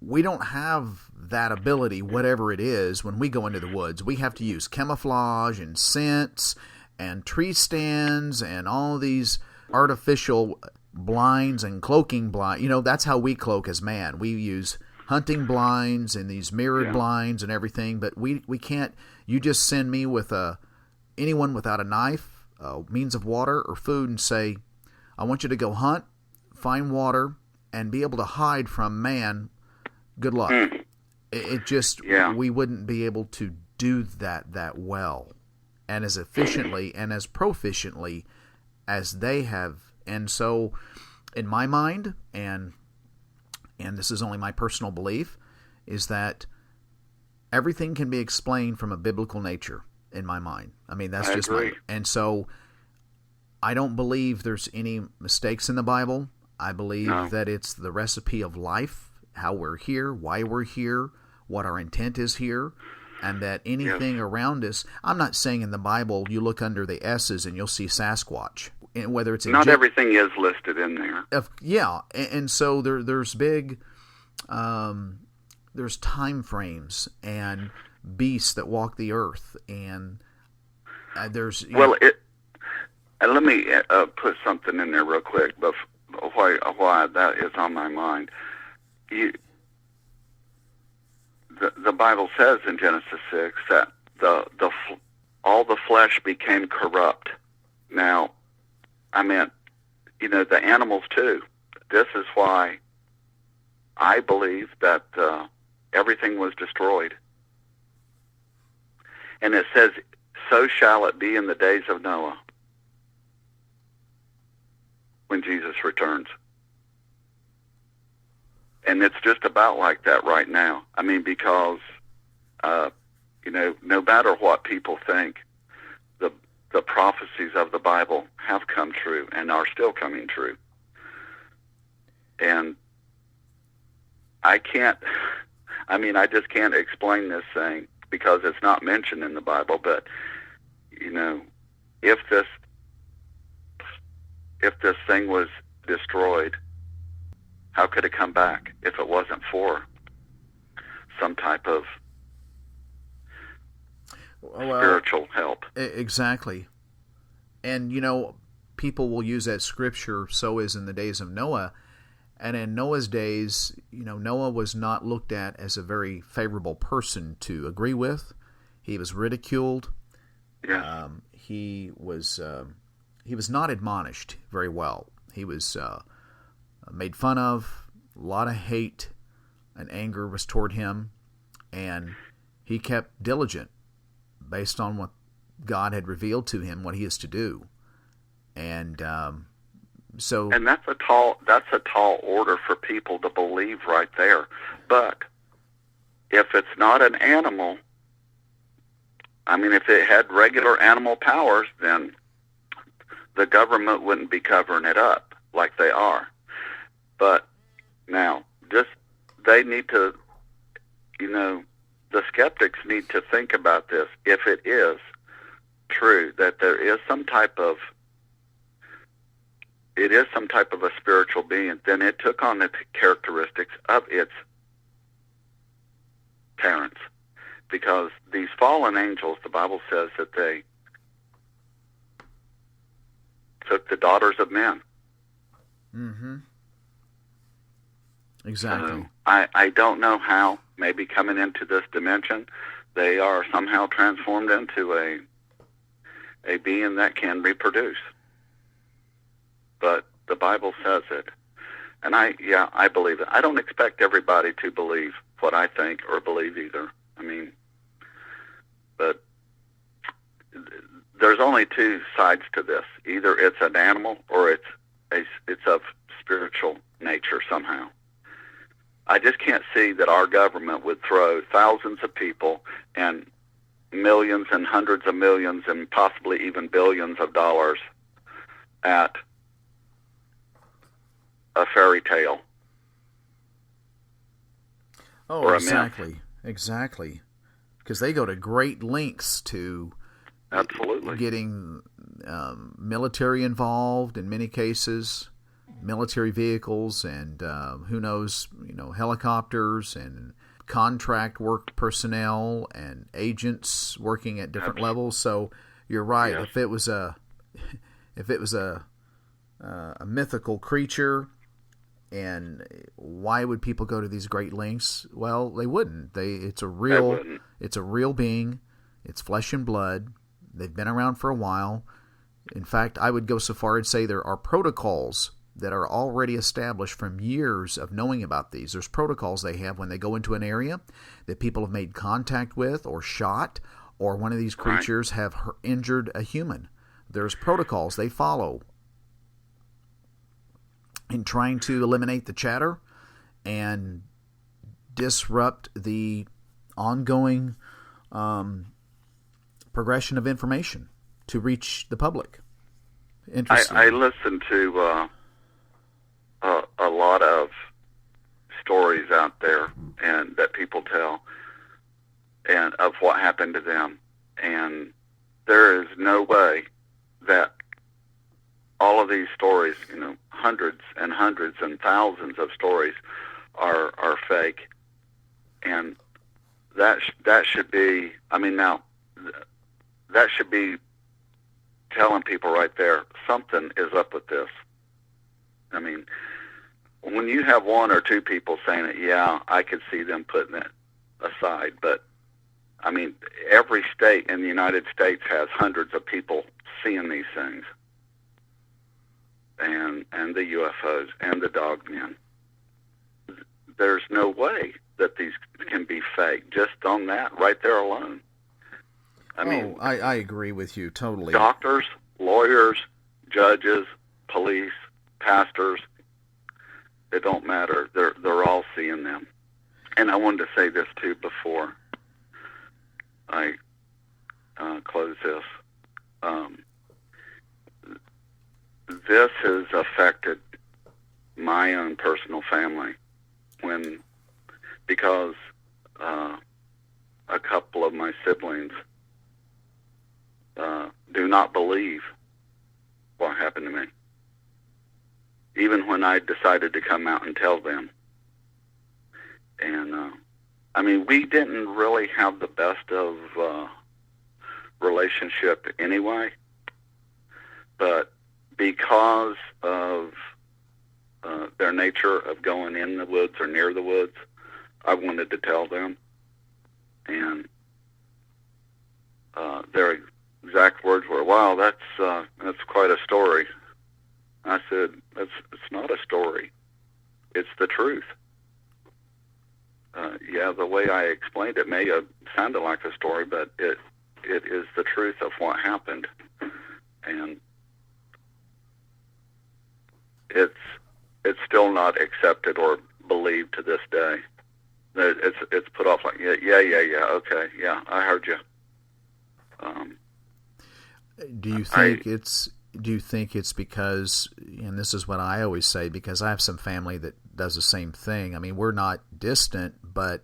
we don't have that ability, whatever it is, when we go into the woods. We have to use camouflage and scents and tree stands and all these artificial blinds and cloaking blinds. That's how we cloak as man. We use hunting blinds and these mirrored blinds and everything, but we can't. You just send me with anyone without a knife, means of water or food, and say, I want you to go hunt, find water, and be able to hide from man. Good luck. It just, we wouldn't be able to do that well and as efficiently and as proficiently as they have. And so in my mind, and this is only my personal belief, is that everything can be explained from a biblical nature in my mind. I mean, that's just agree. And so I don't believe there's any mistakes in the Bible. I believe that it's the recipe of life, how we're here, why we're here, what our intent is here, and that anything around us. I'm not saying in the Bible you look under the S's and you'll see Sasquatch. And whether it's not everything is listed in there. And so there's big, there's time frames and beasts that walk the earth, and there's and let me put something in there real quick, but why that is on my mind. The Bible says in Genesis 6 that all the flesh became corrupt. Now, I meant, the animals too. This is why I believe that everything was destroyed. And it says, so shall it be in the days of Noah when Jesus returns. And it's just about like that right now. I mean, because, no matter what people think, the prophecies of the Bible have come true and are still coming true. And I just can't explain this thing because it's not mentioned in the Bible, but, if this thing was destroyed, how could it come back if it wasn't for some type of spiritual help? Exactly. And, people will use that scripture, so is in the days of Noah. And in Noah's days, Noah was not looked at as a very favorable person to agree with. He was ridiculed. Yeah. He was not admonished very well. He was made fun of. A lot of hate and anger was toward him, and he kept diligent based on what God had revealed to him, what he is to do. And and that's a tall order for people to believe right there. But if it's not an animal, if it had regular animal powers, then the government wouldn't be covering it up like they are. But now, they need to, the skeptics need to think about this. If it is true that there is some type of a spiritual being, then it took on the characteristics of its parents. Because these fallen angels, the Bible says that they took the daughters of men. Mm-hmm. Exactly. I don't know how, maybe coming into this dimension, they are somehow transformed into a being that can reproduce. But the Bible says it. And I believe it. I don't expect everybody to believe what I think or believe either. But there's only two sides to this. Either it's an animal or it's of spiritual nature somehow. I just can't see that our government would throw thousands of people and millions and hundreds of millions and possibly even billions of dollars at a fairy tale. Oh, or exactly. Exactly. Because they go to great lengths to absolutely getting military involved in many cases, military vehicles, and who knows, helicopters and contract work personnel and agents working at different levels. So you're right. Yes. If it was a mythical creature, and why would people go to these great lengths? Well, they wouldn't. It's a real being. It's flesh and blood. They've been around for a while. In fact, I would go so far and say there are protocols that are already established from years of knowing about these. There's protocols they have when they go into an area that people have made contact with or shot, or one of these creatures have injured a human. There's protocols they follow in trying to eliminate the chatter and disrupt the ongoing progression of information to reach the public. Interesting. I listen to a lot of stories out there and that people tell, and of what happened to them, and there is no way that all of these stories, hundreds and hundreds and thousands of stories are fake, and that should be. Now that should be telling people right there something is up with this. When you have one or two people saying it, yeah, I could see them putting it aside, but every state in the United States has hundreds of people seeing these things. And the UFOs and the dogmen. There's no way that these can be fake just on that right there alone. I agree with you totally. Doctors, lawyers, judges, police, pastors, it don't matter. They're all seeing them. And I wanted to say this too before I close this. This has affected my own personal family because a couple of my siblings do not believe what happened to me, even when I decided to come out and tell them. And we didn't really have the best of relationship anyway, but because of their nature of going in the woods or near the woods, I wanted to tell them. And their exact words were, "Wow, that's quite a story." I said, "It's not a story. It's the truth." Yeah, the way I explained it may have sounded like a story, but it is the truth of what happened. And it's still not accepted or believed to this day. It's put off like, yeah, okay, yeah, I heard you. Do you think it's because, and this is what I always say, because I have some family that does the same thing. We're not distant, but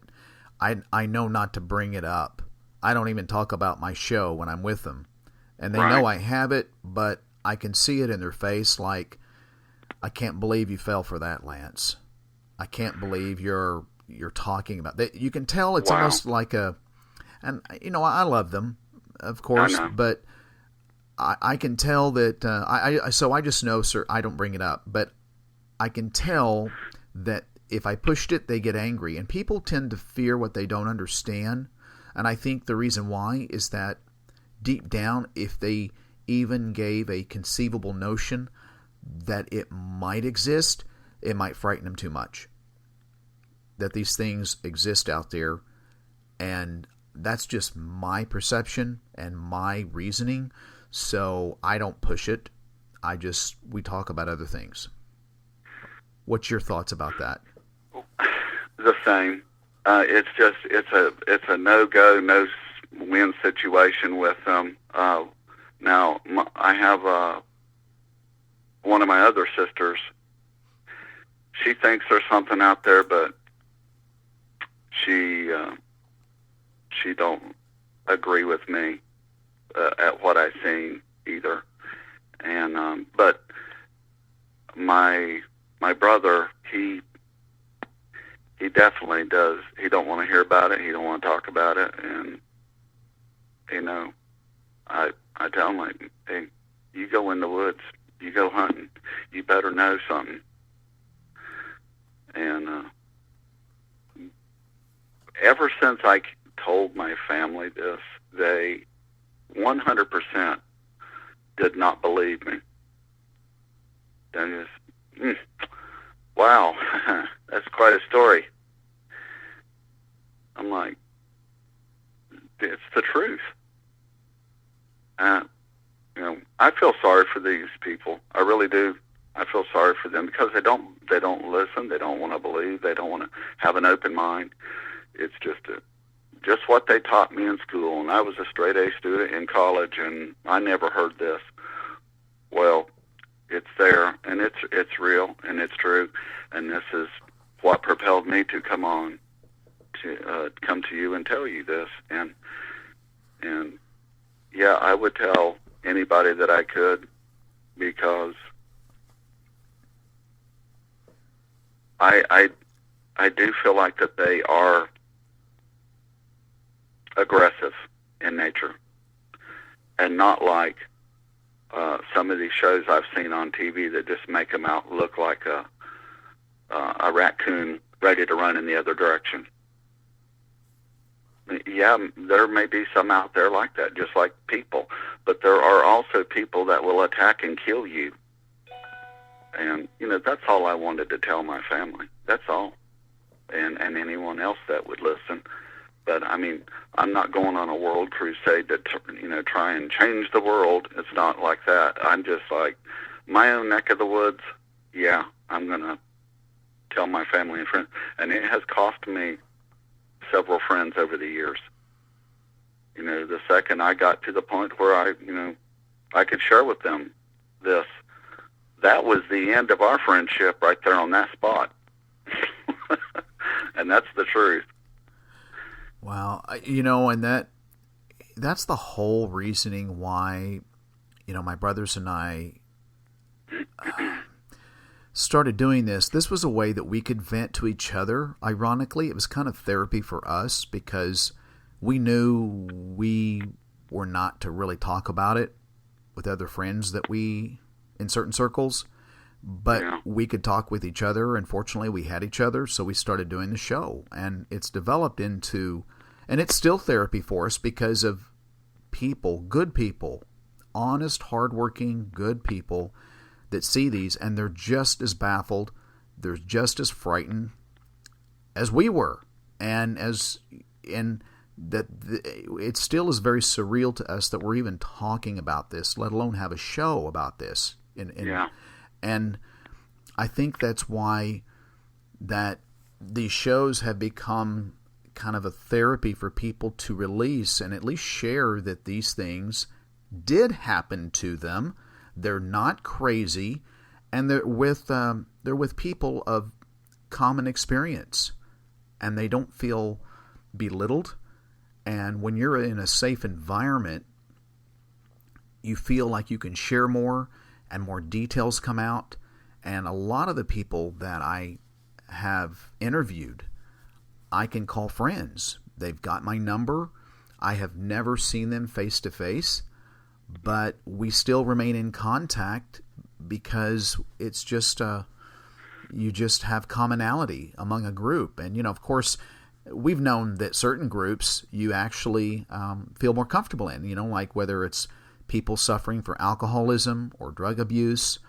I know not to bring it up. I don't even talk about my show when I'm with them. And they know I have it, but I can see it in their face, like, I can't believe you fell for that, Lance. I can't believe you're talking about that. You can tell it's almost like and I love them, of course, but I can tell that so I just know, sir, I don't bring it up, but I can tell that if I pushed it, they get angry, and people tend to fear what they don't understand. And I think the reason why is that deep down, if they even gave a conceivable notion that it might exist, it might frighten them too much. That these things exist out there, and that's just my perception and my reasoning. So I don't push it. We talk about other things. What's your thoughts about that? The same. It's a no-go, no-win situation with them. Now, I have one of my other sisters. She thinks there's something out there, but she don't agree with me at what I've seen either. And but my brother, he definitely does. He don't want to hear about it. He don't want to talk about it. And I tell him, like, hey, you go in the woods, you go hunting, you better know something. And ever since I told my family this, they 100% did not believe me. They just, wow, that's quite a story. I'm like, it's the truth. I feel sorry for these people. I really do. I feel sorry for them because they don't listen. They don't want to believe. They don't want to have an open mind. It's just what they taught me in school. And I was a straight A student in college, and I never heard this. Well, it's there, and it's real, and it's true, and this is what propelled me to come to you and tell you this. And yeah, I would tell anybody that I could, because I do feel like that they are aggressive in nature, and not like some of these shows I've seen on TV that just make them out look like a raccoon ready to run in the other direction. Yeah, there may be some out there like that, just like people, but there are also people that will attack and kill you. And, that's all I wanted to tell my family. That's all. And anyone else that would listen. But, I mean, I'm not going on a world crusade to, try and change the world. It's not like that. I'm just like, my own neck of the woods, yeah, I'm going to tell my family and friends. And it has cost me several friends over the years. The second I got to the point where I could share with them this, that was the end of our friendship right there on that spot. And that's the truth. Wow. And that's the whole reasoning why, my brothers and I started doing this. This was a way that we could vent to each other. Ironically, it was kind of therapy for us because we knew we were not to really talk about it with other friends that we, in certain circles, but we could talk with each other, and fortunately we had each other, so we started doing the show. And it's developed into, and it's still therapy for us because of people, good people, honest, hardworking, good people that see these, and they're just as baffled, they're just as frightened as we were, and that it still is very surreal to us that we're even talking about this, let alone have a show about this. And I think that's why that these shows have become kind of a therapy for people to release and at least share that these things did happen to them. They're not crazy, and they're with people of common experience, and they don't feel belittled. And when you're in a safe environment, you feel like you can share more, and more details come out. And a lot of the people that I have interviewed, I can call friends. They've got my number. I have never seen them face to face, but we still remain in contact because it's just you just have commonality among a group. And, of course, we've known that certain groups you actually feel more comfortable in, like whether it's people suffering from alcoholism or drug abuse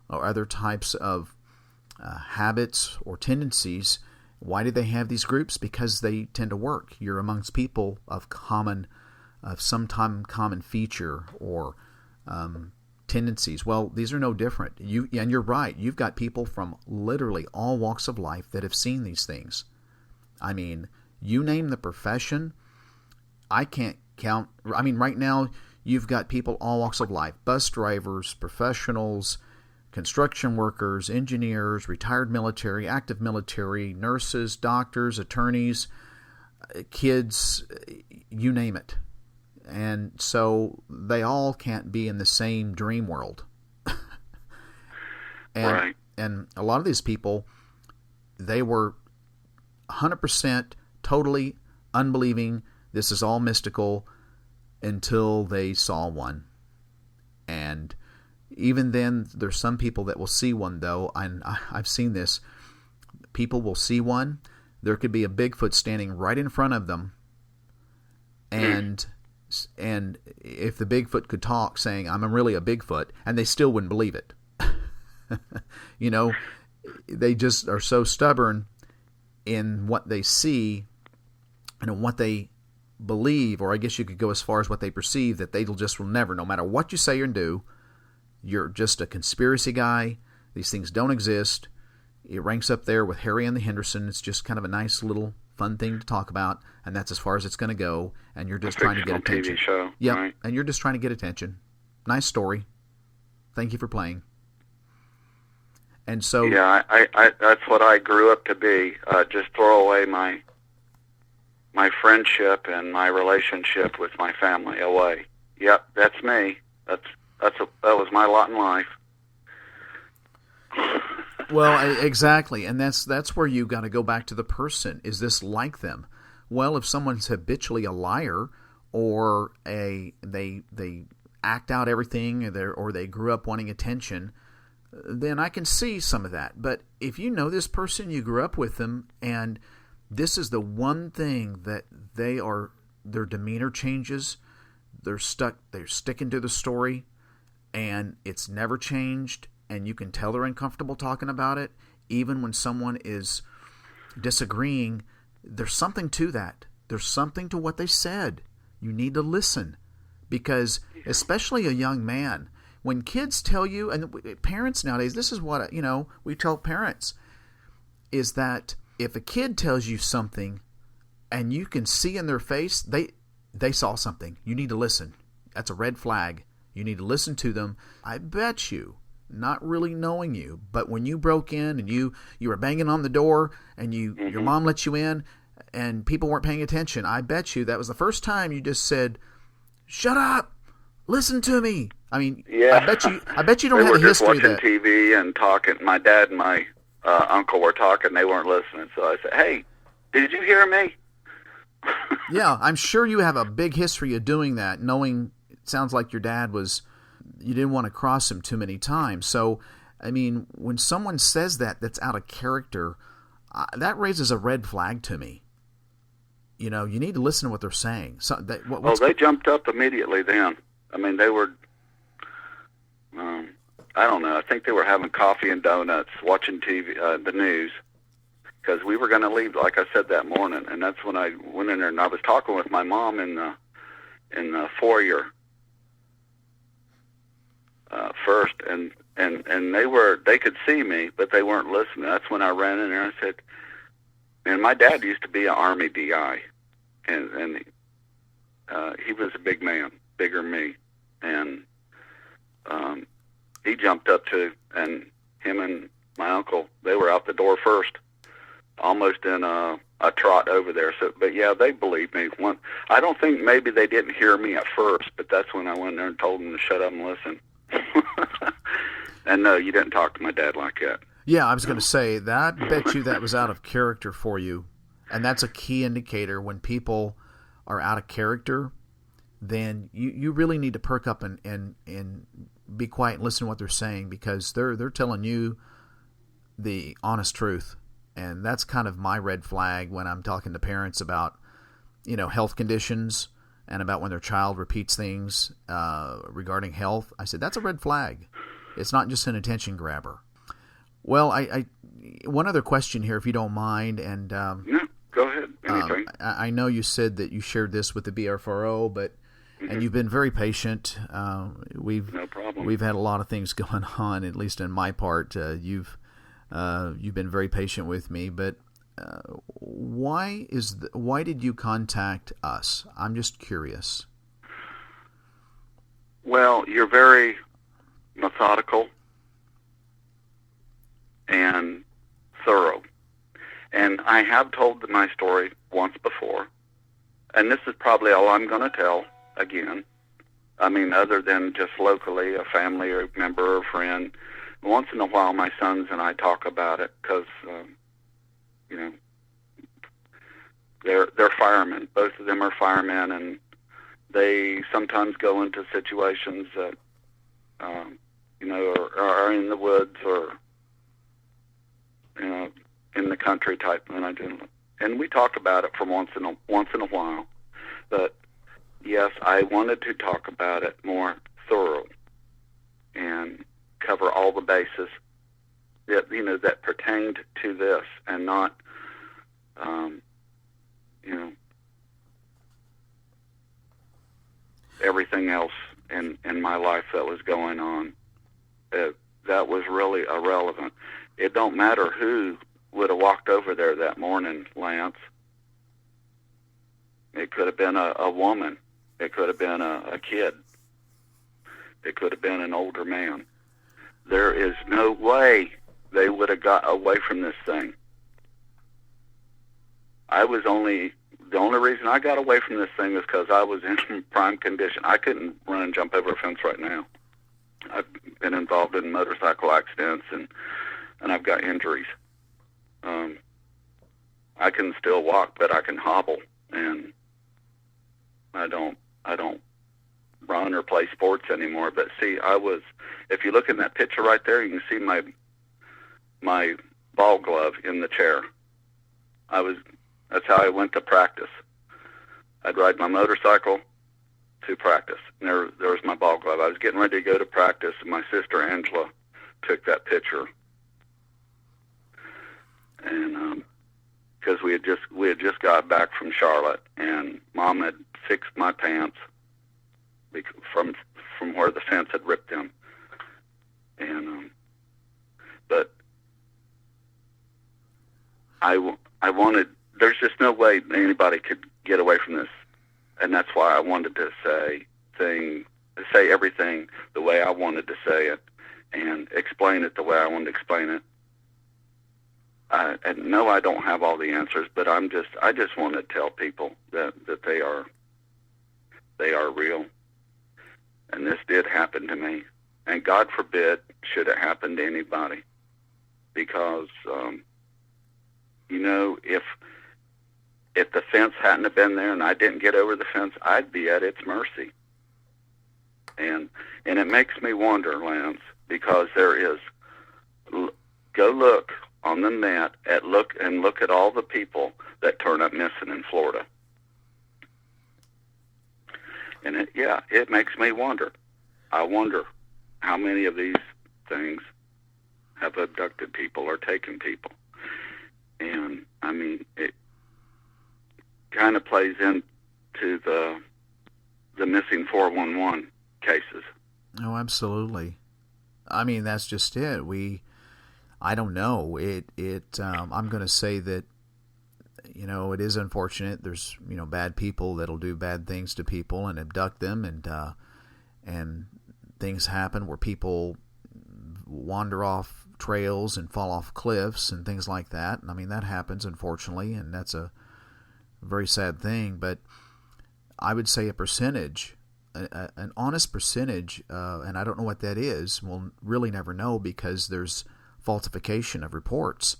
or other types of habits or tendencies. Why do they have these groups? Because they tend to work. You're amongst people of some common feature or tendencies. Well, these are no different. And you're right. You've got people from literally all walks of life that have seen these things. I mean, you name the profession, I can't count. I mean, right now, you've got people all walks of life: bus drivers, professionals, construction workers, engineers, retired military, active military, nurses, doctors, attorneys, kids, you name it. And so they all can't be in the same dream world. Right. And a lot of these people, they were 100% totally unbelieving. This is all mystical until they saw one. And even then, there's some people that will see one, though, and I've seen this. People will see one. There could be a Bigfoot standing right in front of them, and if the Bigfoot could talk, saying, "I'm really a Bigfoot," and they still wouldn't believe it. You know, they just are so stubborn in what they see and what they believe, or I guess you could go as far as what they perceive, that they will never, no matter what you say or do, you're just a conspiracy guy. These things don't exist. It ranks up there with Harry and the Henderson. It's just kind of a nice little fun thing to talk about, and that's as far as it's going to go. And you're just trying to get attention. TV show, yep, right? And you're just trying to get attention. Nice story. Thank you for playing. And so, yeah, I that's what I grew up to be. Just throw away my friendship and my relationship with my family away. Yep, that's me. That was my lot in life. Well, exactly, and that's where you got to go back to the person. Is this like them? Well, if someone's habitually a liar, or they act out everything, or they grew up wanting attention, then I can see some of that. But if you know this person, you grew up with them, and this is the one thing that their demeanor changes. They're sticking to the story, and it's never changed, and you can tell they're uncomfortable talking about it. Even when someone is disagreeing, there's something to that. There's something to what they said. You need to listen, because especially a young man, when kids tell you, and parents nowadays, this is what we tell parents, is that if a kid tells you something and you can see in their face they saw something, you need to listen. That's a red flag. You need to listen to them. I bet you, not really knowing you, but when you broke in and you were banging on the door and your mom let you in and people weren't paying attention, I bet you that was the first time you just said, "Shut up, listen to me." I mean, yeah. I bet you don't have a history of that. They were just watching TV and talking. My dad and my uncle were talking. They weren't listening. So I said, "Hey, did you hear me?" Yeah, I'm sure you have a big history of doing that, knowing it sounds like your dad you didn't want to cross him too many times. So, I mean, when someone says that's out of character, that raises a red flag to me. You need to listen to what they're saying. So they jumped up immediately then. I mean, they were, I don't know, I think they were having coffee and donuts, watching TV, the news, because we were going to leave, like I said, that morning. And that's when I went in there, and I was talking with my mom in the foyer first, and they could see me, but they weren't listening. That's when I ran in there and said, and my dad used to be an Army DI, and he was a big man, bigger than me, and he jumped up too, and him and my uncle, they were out the door first, almost in a trot over there. So, but yeah, they believed me. I don't think maybe they didn't hear me at first, but that's when I went there and told them to shut up and listen. And no, you didn't talk to my dad like that. Yeah, I was going to say that. Bet you that was out of character for you, and that's a key indicator. When people are out of character, then you really need to perk up and be quiet and listen to what they're saying, because they're telling you the honest truth. And that's kind of my red flag when I'm talking to parents about health conditions and about when their child repeats things regarding health. I said, that's a red flag. It's not just an attention grabber. Well, I one other question here, if you don't mind, and yeah, go ahead. Anything. I know you said that you shared this with the BFRO, but and you've been very patient. No problem. We've had a lot of things going on, at least in my part. You've been very patient with me, but why did you contact us? I'm just curious. Well, you're very methodical and thorough. And I have told my story once before, and this is probably all I'm going to tell again. I mean, other than just locally, a family or member or friend. Once in a while, my sons and I talk about it because, you know, they're firemen. Both of them are firemen, and they sometimes go into situations that, you know, are in the woods or, you know, in the country type. And we talk about it from once in a while. But yes, I wanted to talk about it more thorough and cover all the bases that, you know, that pertained to this, and not, you know, everything else in my life that was going on. That was really irrelevant. It don't matter who would have walked over there that morning, Lance. It could have been a woman. It could have been a kid. It could have been an older man. There is no way they would have got away from this thing. The only reason I got away from this thing is because I was in prime condition. I couldn't run and jump over a fence right now. I've been involved in motorcycle accidents, and I've got injuries. I can still walk, but I can hobble, and I don't run or play sports anymore. But see, if you look in that picture right there, you can see my ball glove in the chair. That's how I went to practice. I'd ride my motorcycle to practice. And there was my ball glove. I was getting ready to go to practice, and my sister Angela took that picture. And because we had just got back from Charlotte, and Mom had fixed my pants from where the fence had ripped them. And but I wanted. There's just no way anybody could get away from this, and that's why I wanted to say everything the way I wanted to say it, and explain it the way I wanted to explain it. And no, I don't have all the answers, but I just want to tell people that they are real, and this did happen to me, and God forbid should it happen to anybody, because you know, if the fence hadn't have been there and I didn't get over the fence, I'd be at its mercy. And it makes me wonder, Lance, because there is, go look on the net look at all the people that turn up missing in Florida. And it makes me wonder. I wonder how many of these things have abducted people or taken people. And I mean, it kind of plays into the missing 411 cases. Oh, absolutely. I mean, that's just it. I don't know. I'm going to say that, you know, it is unfortunate. There's, you know, bad people that'll do bad things to people and abduct them, and things happen where people wander off trails and fall off cliffs and things like that. I mean, that happens, unfortunately, and that's a very sad thing. But I would say a percentage, an honest percentage, and I don't know what that is. We'll really never know, because there's falsification of reports.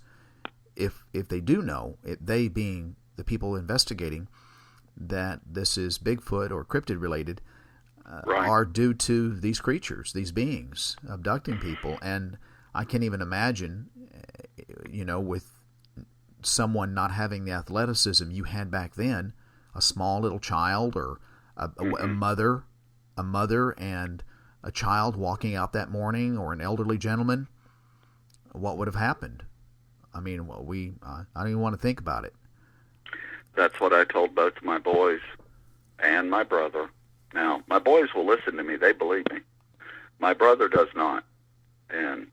If they do know, they being the people investigating, that this is Bigfoot or cryptid related, right, are due to these creatures, these beings abducting people. And I can't even imagine, you know, with someone not having the athleticism you had back then, a small little child or a mother and a child walking out that morning, or an elderly gentleman, what would have happened? I mean, I don't even want to think about it. That's what I told both my boys and my brother, Now, my boys will listen to me. They believe me. My brother does not. And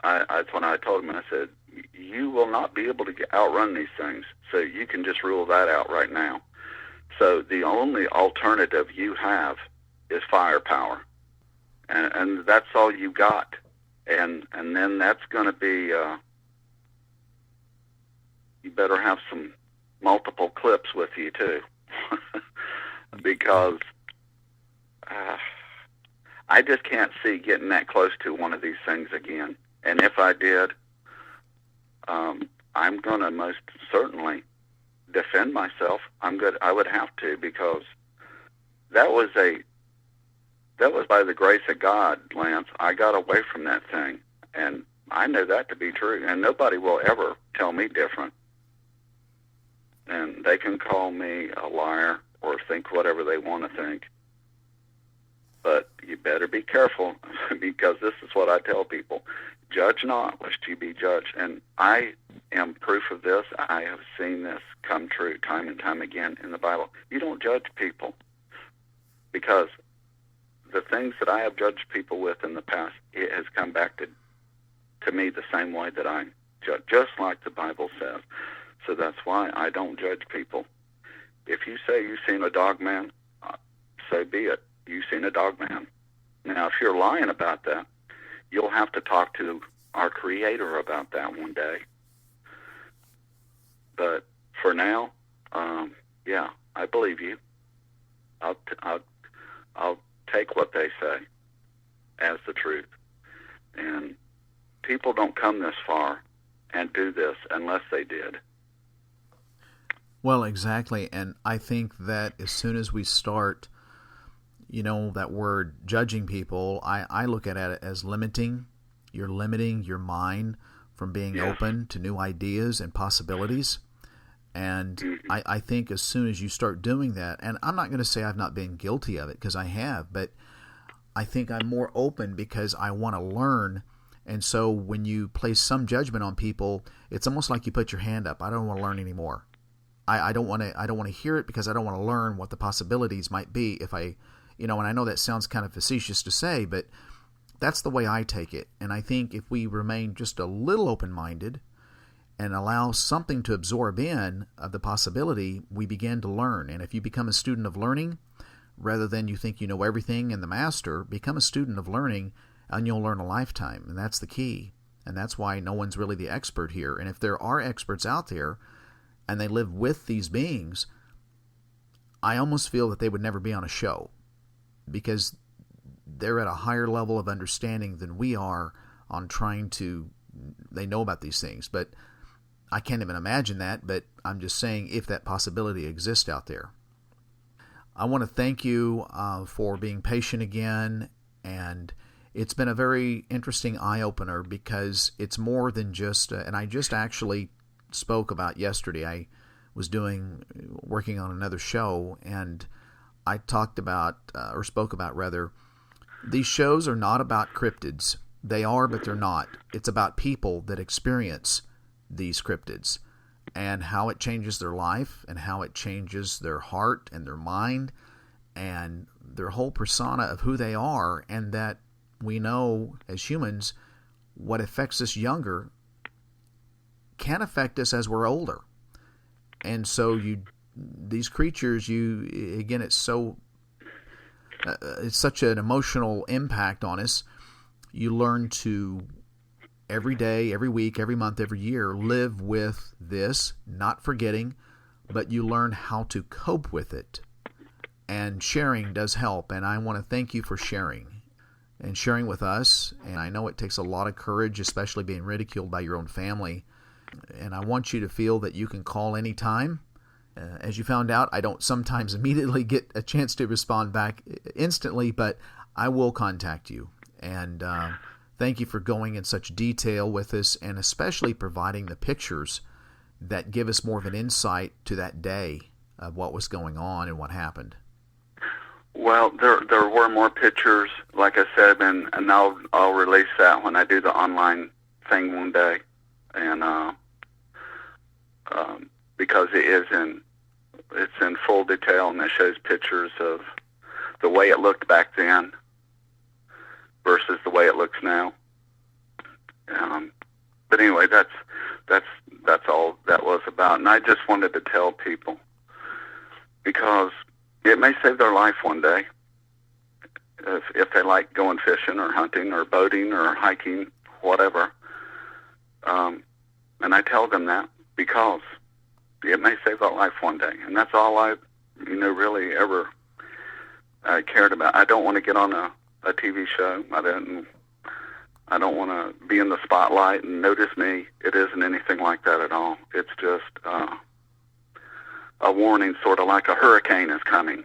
that's when I told him, I said, you will not be able to outrun these things, so you can just rule that out right now. So the only alternative you have is firepower. And that's all you got. And then that's going to be, you better have some multiple clips with you too. Because I just can't see getting that close to one of these things again. And if I did, I'm going to most certainly defend myself. I would have to, because that was by the grace of God, Lance. I got away from that thing, and I know that to be true. And nobody will ever tell me different. And they can call me a liar or think whatever they want to think. But you better be careful, because this is what I tell people. Judge not, lest you be judged. And I am proof of this. I have seen this come true time and time again in the Bible. You don't judge people, because the things that I have judged people with in the past, it has come back to me the same way that I judge, just like the Bible says. So that's why I don't judge people. If you say you've seen a dog man, so be it. You've seen a dog man. Now, if you're lying about that, you'll have to talk to our Creator about that one day. But for now, yeah, I believe you. I'll take what they say as the truth. And people don't come this far and do this unless they did. Well, exactly. And I think that as soon as we start, that word judging people, I look at it as limiting. You're limiting your mind from being open to new ideas and possibilities. And I think as soon as you start doing that, and I'm not going to say I've not been guilty of it, because I have, but I think I'm more open because I want to learn. And so when you place some judgment on people, it's almost like you put your hand up. I don't want to learn anymore. I don't want to hear it, because I don't want to learn what the possibilities might be if I, and I know that sounds kind of facetious to say, but that's the way I take it. And I think if we remain just a little open-minded and allow something to absorb in of the possibility, we begin to learn. And if you become a student of learning, rather than you think you know everything and the master, become a student of learning, and you'll learn a lifetime. And that's the key. And that's why no one's really the expert here. And if there are experts out there and they live with these beings, I almost feel that they would never be on a show, because they're at a higher level of understanding than we are on they know about these things. But I can't even imagine that, but I'm just saying if that possibility exists out there. I want to thank you for being patient again, and it's been a very interesting eye-opener, because it's more than just, and I just actually spoke about yesterday. I was working on another show, and I spoke about these shows are not about cryptids. They are, but they're not. It's about people that experience these cryptids and how it changes their life and how it changes their heart and their mind and their whole persona of who they are, and that we know as humans what affects us younger can affect us as we're older. And so these creatures, again, it's such an emotional impact on us. You learn to every day, every week, every month, every year live with this, not forgetting, but you learn how to cope with it. And sharing does help, and I want to thank you for sharing with us. And I know it takes a lot of courage, especially being ridiculed by your own family. And I want you to feel that you can call anytime. As you found out, I don't sometimes immediately get a chance to respond back instantly, but I will contact you. And thank you for going in such detail with us, and especially providing the pictures that give us more of an insight to that day of what was going on and what happened. Well, there were more pictures, like I said, and I'll release that when I do the online thing one day, and because it's in full detail, and it shows pictures of the way it looked back then versus the way it looks now. But anyway, that's all that was about. And I just wanted to tell people, because it may save their life one day if they like going fishing or hunting or boating or hiking, whatever. And I tell them that because it may save their life one day. And that's all I, really ever cared about. I don't want to get on a TV show. I don't want to be in the spotlight and notice me. It isn't anything like that at all. It's just a warning, sort of like a hurricane is coming,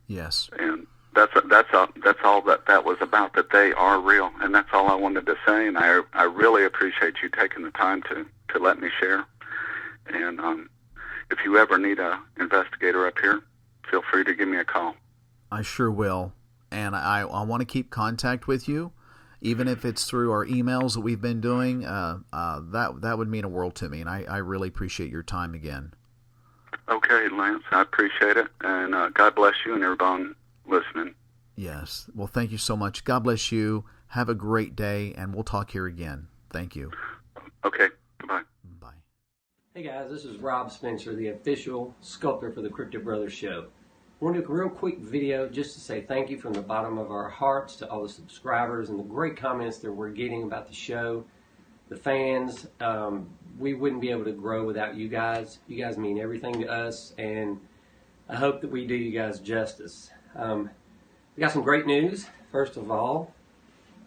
Yes. And that's all that was about, that they are real. And that's all I wanted to say. And I really appreciate you taking the time to let me share. And if you ever need a investigator up here, feel free to give me a call. I sure will. And I want to keep contact with you, even if it's through our emails that we've been doing. That would mean a world to me, and I really appreciate your time again. Okay, Lance, I appreciate it, and God bless you and everyone listening. Yes. Well, thank you so much. God bless you. Have a great day, and we'll talk here again. Thank you. Okay, goodbye. Bye. Hey guys, this is Rob Spencer, the official sculptor for the Cryptid Brothers Show. I want to do a real quick video just to say thank you from the bottom of our hearts to all the subscribers and the great comments that we're getting about the show, the fans. We wouldn't be able to grow without you guys. You guys mean everything to us, and I hope that we do you guys justice. We got some great news. First of all,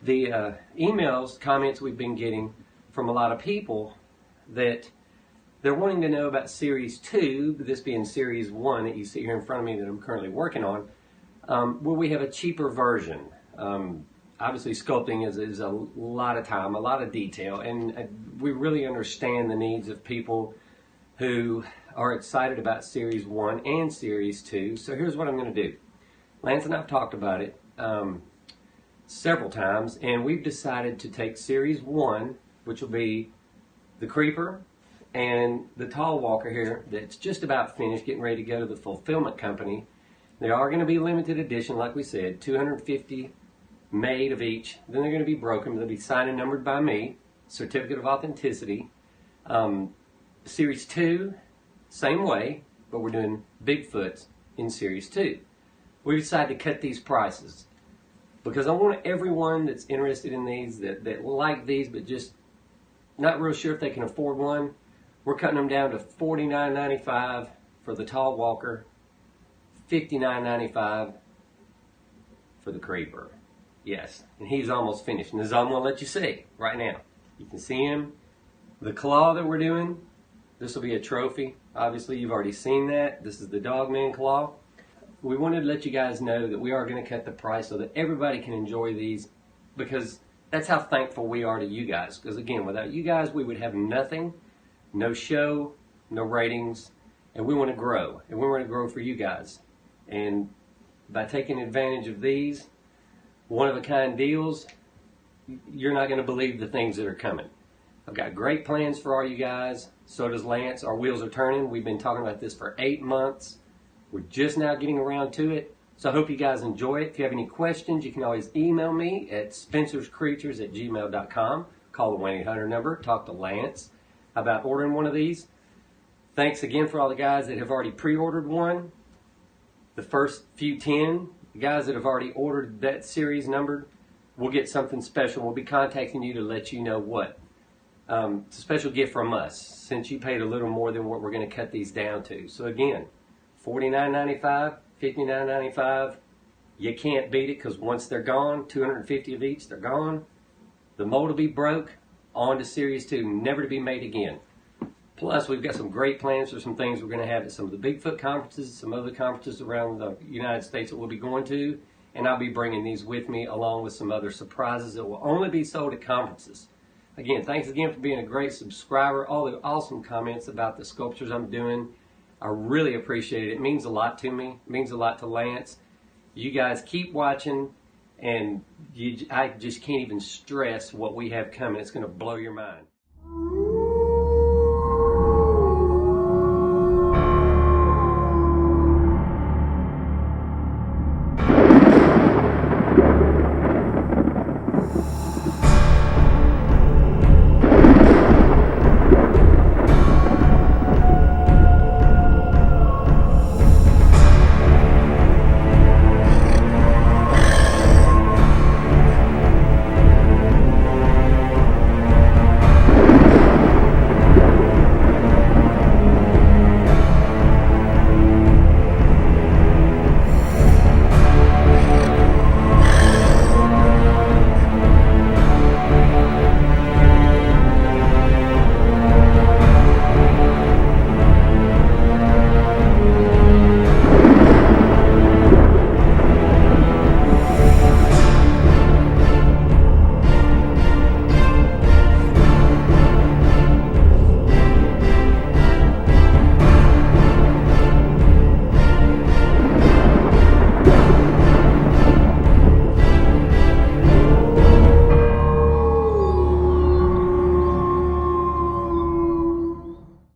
the emails, comments we've been getting from a lot of people that they're wanting to know about Series 2, this being Series 1 that you see here in front of me that I'm currently working on, where we have a cheaper version. Obviously, sculpting is a lot of time, a lot of detail, and we really understand the needs of people who are excited about Series 1 and Series 2. So here's what I'm going to do. Lance and I have talked about it several times, and we've decided to take Series 1, which will be the Creeper and the Tall Walker here that's just about finished, getting ready to go to the fulfillment company. They are going to be limited edition, like we said, 250 made of each. Then they're going to be broken. They'll be signed and numbered by me, certificate of authenticity. Series 2, same way, but we're doing Bigfoots in Series 2. We decided to cut these prices because I want everyone that's interested in these, that like these, but just not real sure if they can afford one. We're cutting them down to $49.95 for the Tall Walker, $59.95 for the Creeper. Yes, and he's almost finished. And this is all I'm going to let you see right now. You can see him. The claw that we're doing, this will be a trophy. Obviously, you've already seen that. This is the Dogman claw. We wanted to let you guys know that we are going to cut the price so that everybody can enjoy these, because that's how thankful we are to you guys. Because again, without you guys, we would have nothing. No show, no ratings, and we want to grow, and we want to grow for you guys. And by taking advantage of these one-of-a-kind deals, you're not going to believe the things that are coming. I've got great plans for all you guys. So does Lance. Our wheels are turning. We've been talking about this for 8 months. We're just now getting around to it. So I hope you guys enjoy it. If you have any questions, you can always email me at spencerscreatures@gmail.com. Call the 1-800 number. Talk to Lance about ordering one of these. Thanks again for all the guys that have already pre-ordered one. The first few 10 guys that have already ordered that series numbered, we'll get something special. We'll be contacting you to let you know what. It's a special gift from us, since you paid a little more than what we're going to cut these down to. So again, $49.95, $59.95. You can't beat it, because once they're gone, 250 of each, they're gone. The mold will be broke. On to Series 2, never to be made again. Plus, we've got some great plans for some things we're going to have at some of the Bigfoot conferences, some other conferences around the United States that we'll be going to, and I'll be bringing these with me along with some other surprises that will only be sold at conferences. Again, thanks again for being a great subscriber, all the awesome comments about the sculptures I'm doing. I really appreciate it. It means a lot to me. It means a lot to Lance. You guys keep watching, and I just can't even stress what we have coming. It's going to blow your mind.